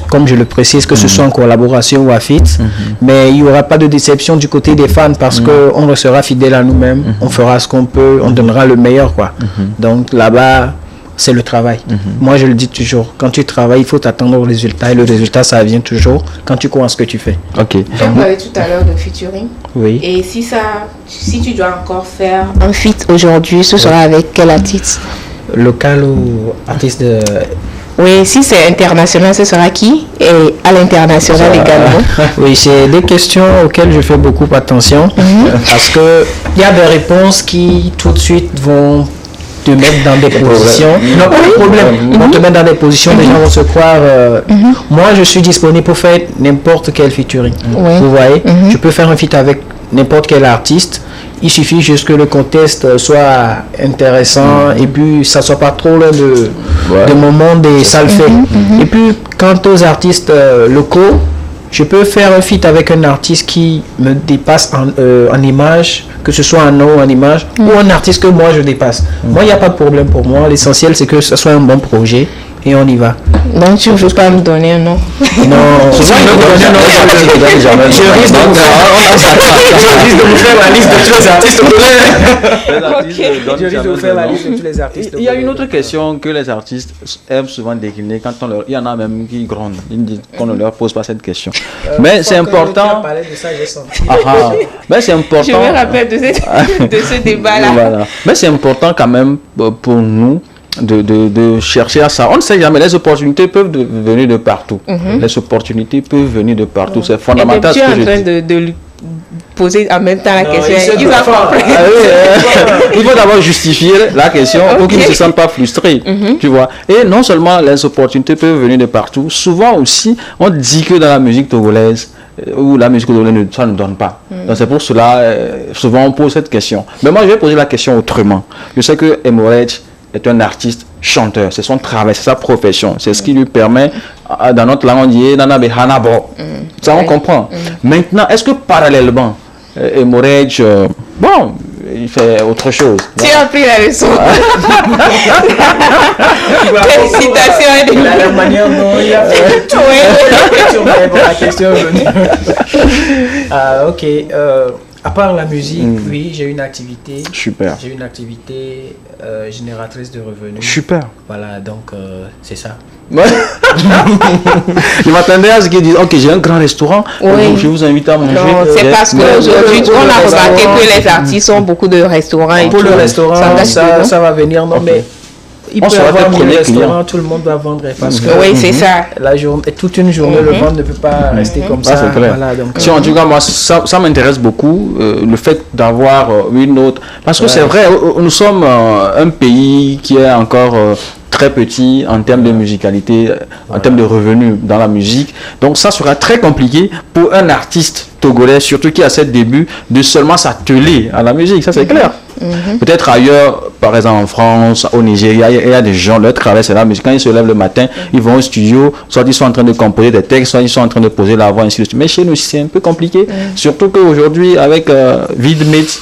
Comme je le précise, que ce soit en collaboration ou à feat, mais il n'y aura pas de déception du côté des fans parce qu'on restera fidèle à nous-mêmes, on fera ce qu'on peut, on donnera le meilleur, quoi. Donc là-bas, c'est le travail. Moi, je le dis toujours, quand tu travailles, il faut t'attendre au résultat et le résultat, ça vient toujours quand tu crois en ce que tu fais. Ok. Tu as parlé tout à l'heure de featuring. Oui. Et si tu dois encore faire un feat aujourd'hui, ce sera avec quel artiste? Local ou artiste de... Oui, si c'est international, ce sera qui? Et à l'international également. Oui, c'est des questions auxquelles je fais beaucoup attention parce que il y a des réponses qui tout de suite vont te mettre dans des positions. Non, pas de problème. Ils vont te mettre dans des positions, les gens vont se croire. Moi, je suis disponible pour faire n'importe quel featuring. Vous voyez, je peux faire un feat avec n'importe quel artiste. Il suffit juste que le contexte soit intéressant et puis ça soit pas trop loin de mon monde et ça le fait. Et puis, quant aux artistes locaux, je peux faire un feat avec un artiste qui me dépasse en image, que ce soit en nom ou en image, ou un artiste que moi je dépasse. Moi, il n'y a pas de problème pour moi. L'essentiel, c'est que ce soit un bon projet et on y va. Donc, tu ne veux pas me donner un nom? Non, je risque de vous faire la liste de tous les artistes. Je risque de vous faire la liste de tous les artistes. Il y a une autre question que les artistes aiment souvent décliner quand il y en a même qui grondent. Ils disent qu'on ne leur pose pas cette question. Mais c'est important. Mais c'est important. Je me rappelle de ce débat-là. Voilà. Mais c'est important quand même pour nous de chercher à ça. On ne sait jamais, les opportunités peuvent venir de partout. Les opportunités peuvent venir de partout. C'est fondamental. Tu es en train de lui poser en même temps la question. Il va comprendre. Il faut d'abord justifier la question pour qu'ils ne se sentent pas frustrés. Tu vois. Et non seulement les opportunités peuvent venir de partout, souvent aussi, on dit que dans la musique togolaise, où la musique togolaise, ça ne donne pas. Donc c'est pour cela, souvent on pose cette question. Mais moi, je vais poser la question autrement. Je sais que Emorej est un artiste chanteur, c'est son travail, c'est sa profession, c'est ce qui lui permet, dans notre langue on dit Nana Behanabo. Ça on comprend. Maintenant, est-ce que parallèlement, Emorej, bon, il fait autre chose. Tu as appris la leçon. Félicitations. La manière dont il a fait tout. La question est venue. Ok. À part la musique, oui, j'ai une activité. Super. J'ai une activité génératrice de revenus. Super. Voilà, donc c'est ça. Je m'attendais à ce qu'ils disent, ok, j'ai un grand restaurant, je vous invite à manger. Non, c'est parce qu'aujourd'hui, on a remarqué que les artistes ont beaucoup de restaurants. Et pour le restaurant, ça va venir, non, mais il peut y avoir 1000 restaurants, tout le monde va vendre parce que oui, c'est ça. La journée, toute une journée, le vendre ne peut pas rester comme ça. C'est clair. Voilà, donc, si en tout cas, moi, ça m'intéresse beaucoup, le fait d'avoir une autre. Parce que c'est vrai, nous sommes un pays qui est encore très petit en termes de musicalité, en termes de revenus dans la musique. Donc ça sera très compliqué pour un artiste togolais, surtout qui a ses débuts, de seulement s'atteler à la musique, ça c'est clair. Peut-être ailleurs, par exemple en France, au Nigeria, il y a des gens, leur travail c'est la musique. Quand ils se lèvent le matin, ils vont au studio, soit ils sont en train de composer des textes, soit ils sont en train de poser la voix, ainsi de suite. Mais chez nous, c'est un peu compliqué. Surtout qu'aujourd'hui, avec Vidmate,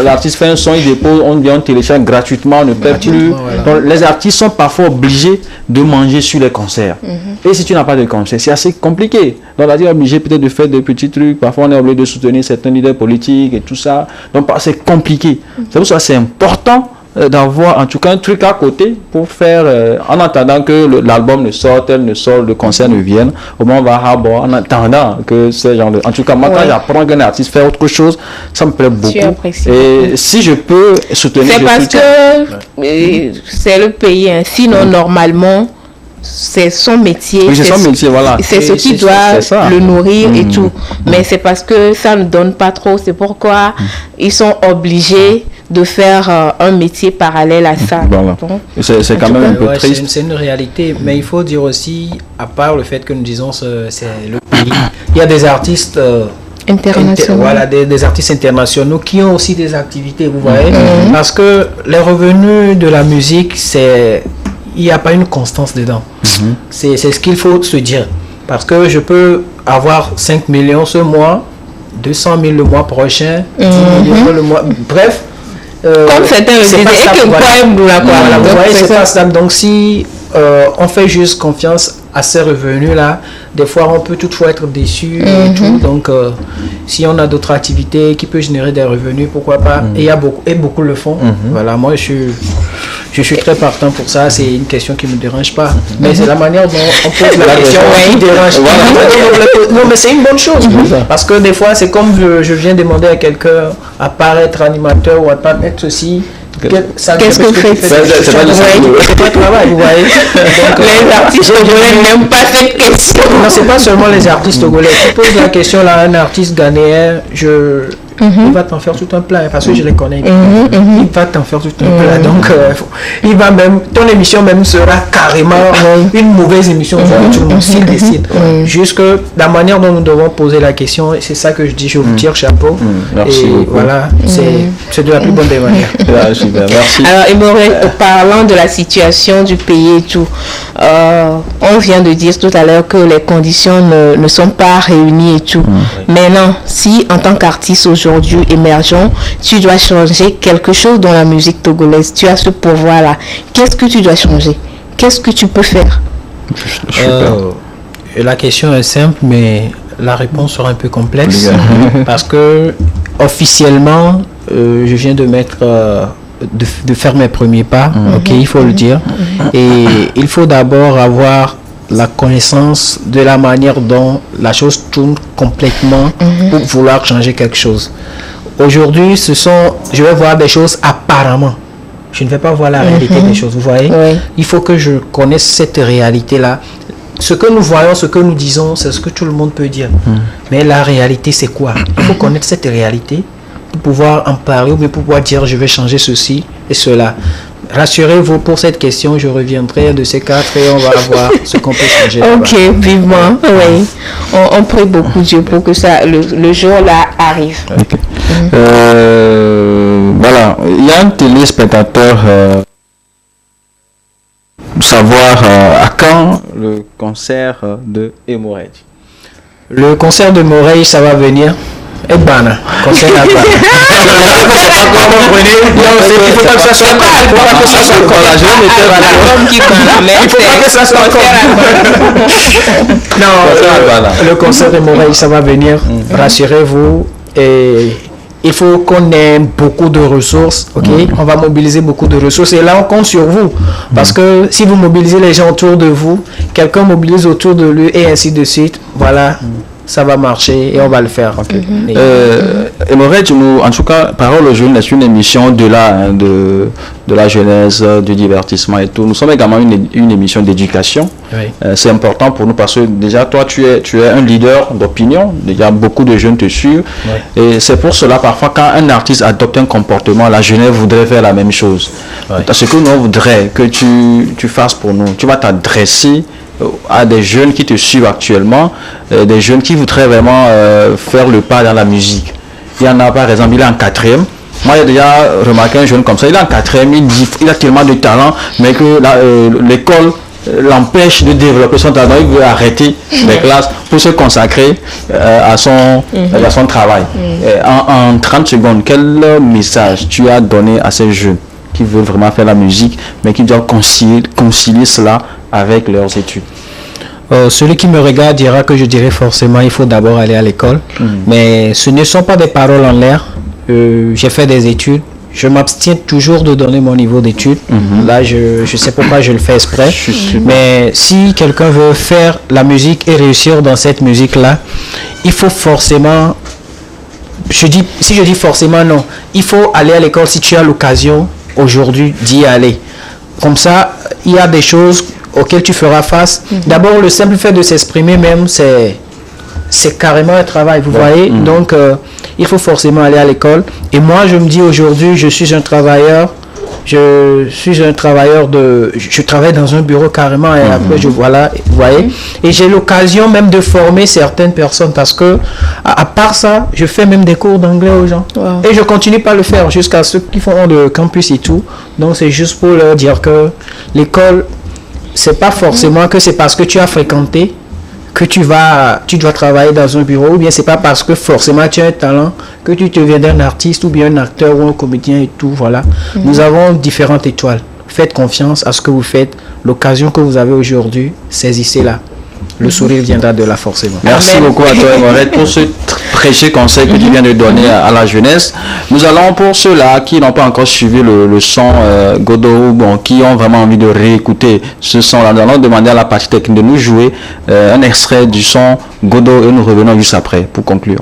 l'artiste fait un son, il dépose, on vient, on télécharge gratuitement, on ne paie plus. Voilà. Donc, les artistes sont parfois obligés de manger sur les concerts. Et si tu n'as pas de concert, c'est assez compliqué. Donc, on est obligé peut-être de faire des petits trucs. Parfois, on est obligé de soutenir certains leaders politiques et tout ça. Donc, c'est compliqué. C'est pour ça que c'est important d'avoir en tout cas un truc à côté pour faire en attendant que l'album ne sorte, le concert ne vienne, au moins on va avoir en attendant que ce genre de... En tout cas, moi quand j'apprends qu'un artiste fait autre chose, ça me plaît beaucoup. Et si je peux soutenir... C'est parce que c'est le pays, hein. Sinon normalement c'est son métier, oui, c'est son métier, voilà. C'est ce qui doit le nourrir et tout. Mais c'est parce que ça ne donne pas trop, c'est pourquoi ils sont obligés de faire un métier parallèle à ça. Voilà. C'est quand même un peu triste. C'est une réalité, mais il faut dire aussi, à part le fait que nous disons c'est le pays, il y a des artistes internationaux. Voilà, des artistes internationaux qui ont aussi des activités, vous voyez. Parce que les revenus de la musique, il n'y a pas une constance dedans. C'est ce qu'il faut se dire. Parce que je peux avoir 5 millions ce mois, 200 000 le mois prochain, 10 millions le mois... Bref, comme certains le disaient, c'est pas stable. Donc si on fait juste confiance à ces revenus-là, des fois on peut toutefois être déçu et tout. Donc si on a d'autres activités qui peuvent générer des revenus, pourquoi pas. Et beaucoup le font. Voilà, moi je suis très partant pour ça. C'est une question qui me dérange pas. Mais c'est la manière dont on pose la question qui dérange. Non, mais c'est une bonne chose. Parce que des fois, c'est comme je viens demander à quelqu'un à part être animateur ou à part être ceci. Qu'est-ce que tu fais? C'est pas le travail, vous voyez. Donc, les artistes togolais n'aiment pas cette question. Non, c'est pas seulement les artistes togolais. Tu poses la question là à un artiste ghanéen, il va t'en faire tout un plat, parce que je les connais. Il va t'en faire tout un plat. Donc, il va même, ton émission même sera carrément une mauvaise émission pour tout le monde s'il décide. Juste que la manière dont nous devons poser la question, c'est ça que je dis, je vous tire chapeau. Merci beaucoup. Voilà, c'est de la plus bonne des manières. Merci. Alors, parlant de la situation du pays et tout, on vient de dire tout à l'heure que les conditions ne sont pas réunies et tout. Maintenant, si en tant qu'artiste aujourd'hui émergent, tu dois changer quelque chose dans la musique togolaise, tu as ce pouvoir-là, qu'est-ce que tu dois changer? Qu'est-ce que tu peux faire? La question est simple, mais la réponse sera un peu complexe. Parce que officiellement, je viens de mettre... de faire mes premiers pas, il faut le dire. Et il faut d'abord avoir la connaissance de la manière dont la chose tourne complètement pour vouloir changer quelque chose. Aujourd'hui, je vais voir des choses apparemment. Je ne vais pas voir la réalité des choses, vous voyez. Il faut que je connaisse cette réalité-là. Ce que nous voyons, ce que nous disons, c'est ce que tout le monde peut dire. Mais la réalité, c'est quoi? Il faut connaître cette réalité pour pouvoir en parler ou bien pour pouvoir dire je vais changer ceci et cela. Rassurez-vous, pour cette question, je reviendrai de ces 4 et on va voir ce qu'on peut changer. Ok, vivement, oui. On prie beaucoup Dieu pour que ça, le jour-là arrive. Okay. Voilà, il y a un téléspectateur savoir à quand le concert de Emorej. Le concert de Moreille, ça va venir. Et Bana, concert à Bana. Il faut pas que ça soit encore. Il faut pas que ça soit encore. Non, le concert de Moreille, ça va venir. Rassurez-vous. Et il faut qu'on ait beaucoup de ressources, ok? On va mobiliser beaucoup de ressources et là on compte sur vous parce que si vous mobilisez les gens autour de vous, quelqu'un mobilise autour de lui et ainsi de suite, voilà, ça va marcher et on va le faire. Emorej, en tout cas, Parole aux jeunes, c'est une émission de la jeunesse, du divertissement et tout. Nous sommes également une émission d'éducation. C'est important pour nous parce que déjà toi tu es un leader d'opinion, déjà beaucoup de jeunes te suivent et c'est pour cela parfois quand un artiste adopte un comportement, la jeunesse voudrait faire la même chose. Ce que nous voudrait que tu fasses pour nous, tu vas t'adresser à des jeunes qui te suivent actuellement, des jeunes qui voudraient vraiment faire le pas dans la musique. Il y en a par exemple, il est en 4e. Moi j'ai déjà remarqué un jeune comme ça, il est en 4e, il a tellement de talent, mais que l'école l'empêche de développer son talent. Il veut arrêter les classes pour se consacrer à son travail. En 30 secondes, quel message tu as donné à ces jeunes qui veulent vraiment faire la musique, mais qui doivent concilier cela avec leurs études? Celui qui me regarde dira que je dirais forcément il faut d'abord aller à l'école. Mais ce ne sont pas des paroles en l'air. J'ai fait des études. Je m'abstiens toujours de donner mon niveau d'études. Là, je sais pourquoi je le fais exprès. Mais si quelqu'un veut faire la musique et réussir dans cette musique-là, il faut forcément... Si je dis forcément, non. Il faut aller à l'école si tu as l'occasion aujourd'hui d'y aller. Comme ça, il y a des choses auxquelles tu feras face. D'abord, le simple fait de s'exprimer même, c'est carrément un travail, vous voyez. Donc, il faut forcément aller à l'école. Et moi, je me dis aujourd'hui, je suis un travailleur. Je travaille dans un bureau carrément et après, vous voyez. Et j'ai l'occasion même de former certaines personnes parce que, à part ça, je fais même des cours d'anglais aux gens. Et je continue pas à le faire jusqu'à ceux qui font le campus et tout. Donc, c'est juste pour leur dire que l'école, c'est pas forcément que c'est parce que tu as fréquenté que tu dois travailler dans un bureau, ou bien c'est pas parce que forcément tu as un talent que tu deviens un artiste ou bien un acteur ou un comédien et tout, voilà. Nous avons différentes étoiles. Faites confiance à ce que vous faites. L'occasion que vous avez aujourd'hui, saisissez-la. Le sourire viendra de là forcément. Merci beaucoup à toi, Morette, pour ce précieux conseil que tu viens de donner à la jeunesse. Nous allons, pour ceux-là qui n'ont pas encore suivi le son Godot, qui ont vraiment envie de réécouter ce son-là, nous allons demander à la partie technique de nous jouer un extrait du son Godot et nous revenons juste après pour conclure.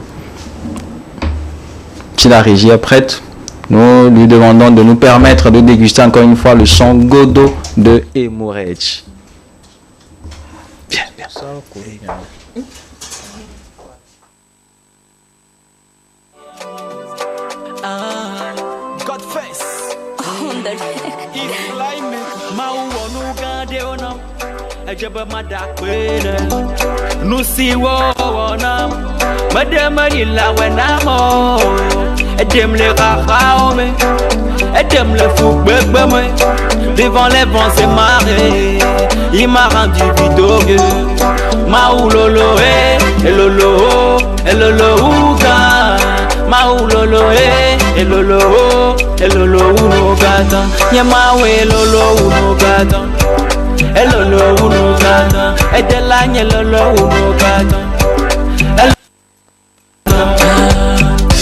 Si la régie est prête, nous lui demandons de nous permettre de déguster encore une fois le son Godot de Emorej. Bien. Godface. If climate, ma wonu gade onam. Ejaba madakwene. Nusi wonam. Madama ila wenamo. Edem le rachaome. Edem le foukbekbeme. Devant les vents et marées. Il m'a rendu victorieux. Maoulolo et lolo et lolo ouga. Maoulolo et lolo uno gata. Yamawe lolo uno gata. Et lolo uno gata. Et de la nye lolo uno gata.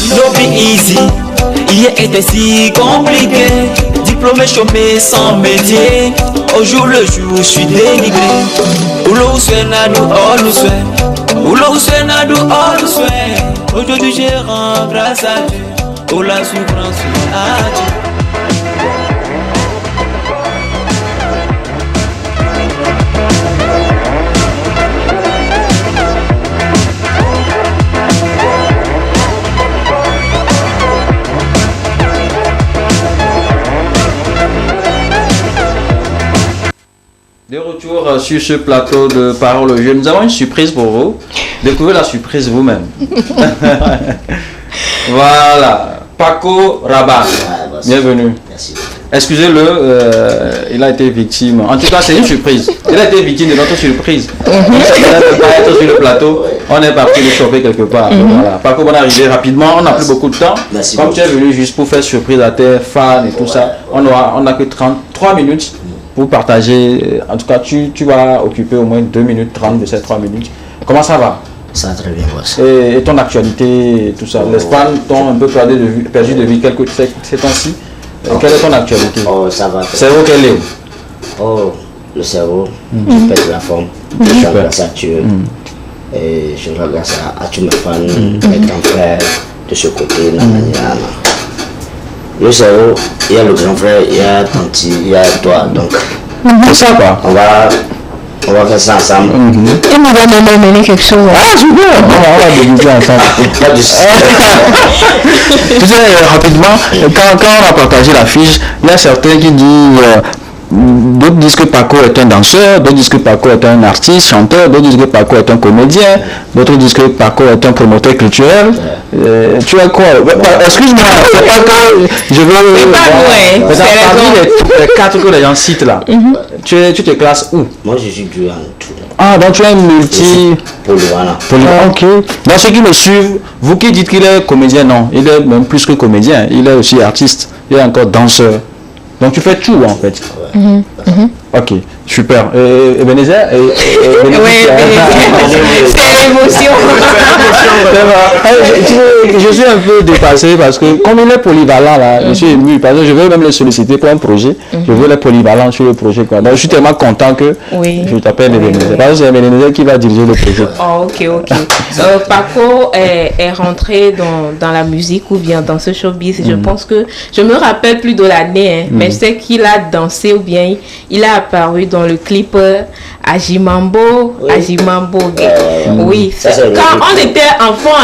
No be easy. Hier était si compliqué. Diplômé, chômé, sans métier. Au jour le jour, je suis dénigré. Oulou Swenadou, oh nous souhaite. Oulou Swenadou, oh nous souhaite. Aujourd'hui, je rends grâce à Dieu. Oh la souffrance, à Dieu. De retour sur ce plateau de Parole Jeunes, nous avons une surprise pour vous. Découvrez la surprise vous-même. Voilà, Paco Rabanne, bienvenue. Merci. Excusez-le, il a été victime. En tout cas, c'est une surprise. Il a été victime de notre surprise. Il ne pas être sur le plateau. On est parti le choper quelque part. Voilà. Paco, bon arrivé rapidement. On n'a plus beaucoup de temps. Merci. Comme tu es venu juste pour faire surprise à tes fans et tout ça, on n'a que 33 minutes pour partager. En tout cas, tu vas occuper au moins 2 minutes 30 de ces 3 minutes. Comment ça va? Ça va très bien, boss. Et ton actualité, tout ça. L'Espagne t'ont un peu perdu de vue ces temps-ci. Quelle est ton actualité? Oh, ça va. Cerveau, quel est? Oh, le cerveau, je pète la forme. Je suis grâce à Dieu. Et je rends grâce à tous mes fans, mes grands frères de ce côté. Le cerveau, il y a le grand frère, il y a Tanti, il y a toi. Donc, c'est ça quoi. On va faire ça ensemble. Et moi, on va mener quelque chose. Ah, super! On va déguiser ensemble. Pas du Tu sais, rapidement, quand on a partagé la fiche, il y a certains qui disent d'autres disent que Paco est un danseur, d'autres disent que Paco est un artiste, chanteur, d'autres disent que Paco est un comédien, d'autres disent que Paco est un promoteur culturel. Tu as quoi? Excuse-moi, c'est pas que je veux... C'est pas vrai, c'est parmi les 4 que les gens citent là, tu te classes où? Moi, je suis dû en tout. Ah, donc tu es multi... Polyvalent. Ok. Dans ceux qui me suivent, vous qui dites qu'il est comédien, non, il est même plus que comédien, il est aussi artiste, il est encore danseur. Donc tu fais tout en fait. Ok, super. Ebenezer Oui, c'est l'émotion. Je suis un peu dépassé parce que comme il est polyvalent là, je suis ému parce que je veux même le solliciter pour un projet. Je veux les polyvalents sur le projet quoi. Donc je suis tellement content que je t'appelle Ebenezer. Parce que c'est Ebenezer qui va diriger le projet. Oh, ok. Paco est rentré dans la musique ou bien dans ce showbiz. Je pense que je me rappelle plus de l'année, mais je sais qu'il a dansé ou bien il a apparu dans le clip Ajimambo. Oui, quand on était enfants,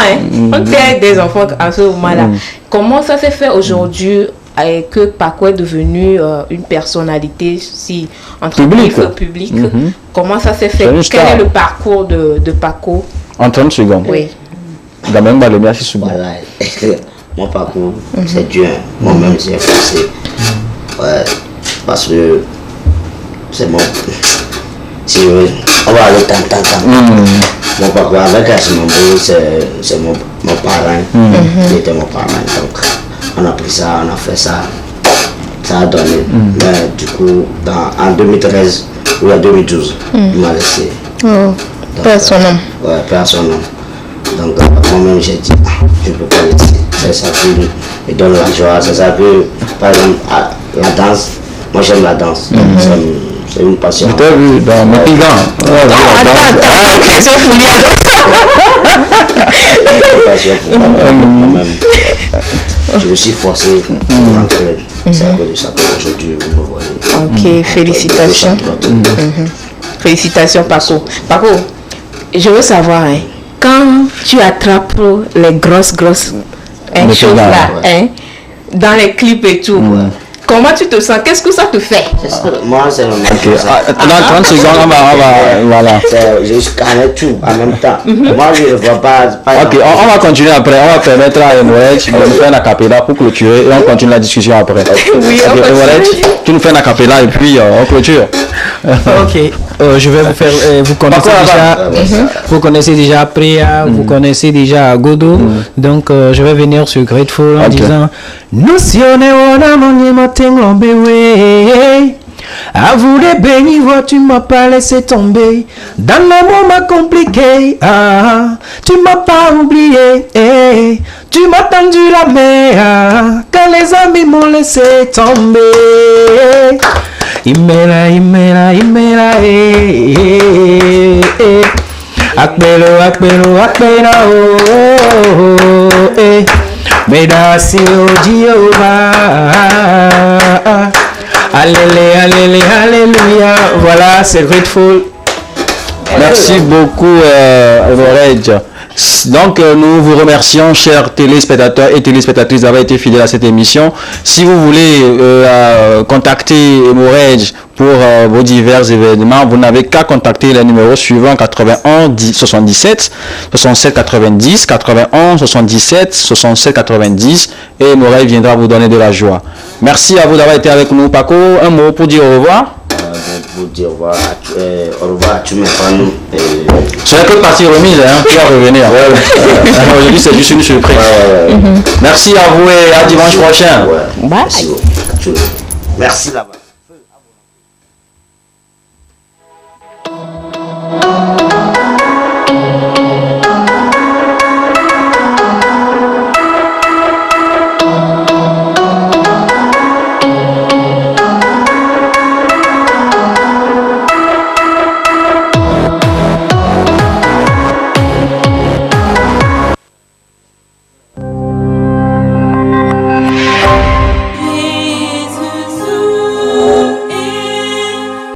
on était des enfants à ce moment-là. Comment ça s'est fait aujourd'hui que Paco est devenu une personnalité entre public? Comment ça s'est fait? Quel est le parcours de Paco? En 30 secondes. Oui. Voilà. Mon parcours, c'est Dieu. Moi-même, j'ai forcé. Ouais, parce que c'est mon... Si on va aller tant. Mon parcours avec Ajimambo, c'est mon parrain. Il était mon parrain. Donc, on a pris ça, on a fait ça. Ça a donné. Mais du coup, en 2013 ou en 2012, il m'a laissé. Personne. Ouais, personne. Donc, moi-même, j'ai dit, je ne peux pas laisser. C'est ça qui me donne la joie. C'est ça que, par exemple, la danse, moi j'aime la danse. C'est une passion. Je t'ai vu dans mon pigan. Moi-même, je me suis forcé pour rentrer. C'est à cause de ça qu'aujourd'hui, vous me voyez. Ok, félicitations. Félicitations, Paco. Paco, je veux savoir, quand tu attrapes les grosses choses là, dans les clips et tout, comment tu te sens? Qu'est-ce que ça te fait? Moi, c'est normal. Dans 30 secondes, on va voilà. Je scanne tout en même temps. Moi, je ne vois pas. Ok, on va continuer après. On va permettre à Emorej de nous faire un acapella pour clôturer et on continue la discussion après. Oui, Emorej, tu nous fais un acapella et puis on clôture. Ok, je vais vous faire. Vous connaissez déjà Priya, vous connaissez déjà Godot. Donc, je vais venir sur Grateful en disant Notione ona monima tengombe we. À vous les bénis, tu m'as pas laissé tomber dans les moments compliqués. Tu m'as pas oublié, tu m'as tendu la main quand les amis m'ont laissé tomber. Imela, akbelo, Medasi Jehovah. Alléluia. Voilà, c'est Grateful. Merci beaucoup, Emorej. Donc, nous vous remercions, chers téléspectateurs et téléspectatrices, d'avoir été fidèles à cette émission. Si vous voulez contacter Emorej pour vos divers événements, vous n'avez qu'à contacter les numéros suivants: 91 77 67 90, 91 77 67 90, et Emorej viendra vous donner de la joie. Merci à vous d'avoir été avec nous. Paco, un mot pour dire au revoir. Pour dire au revoir à tous mes fans. Ce n'est que partie remise, tu vas revenir. Aujourd'hui, c'est juste une surprise. Merci à vous et à dimanche prochain. Merci là-bas.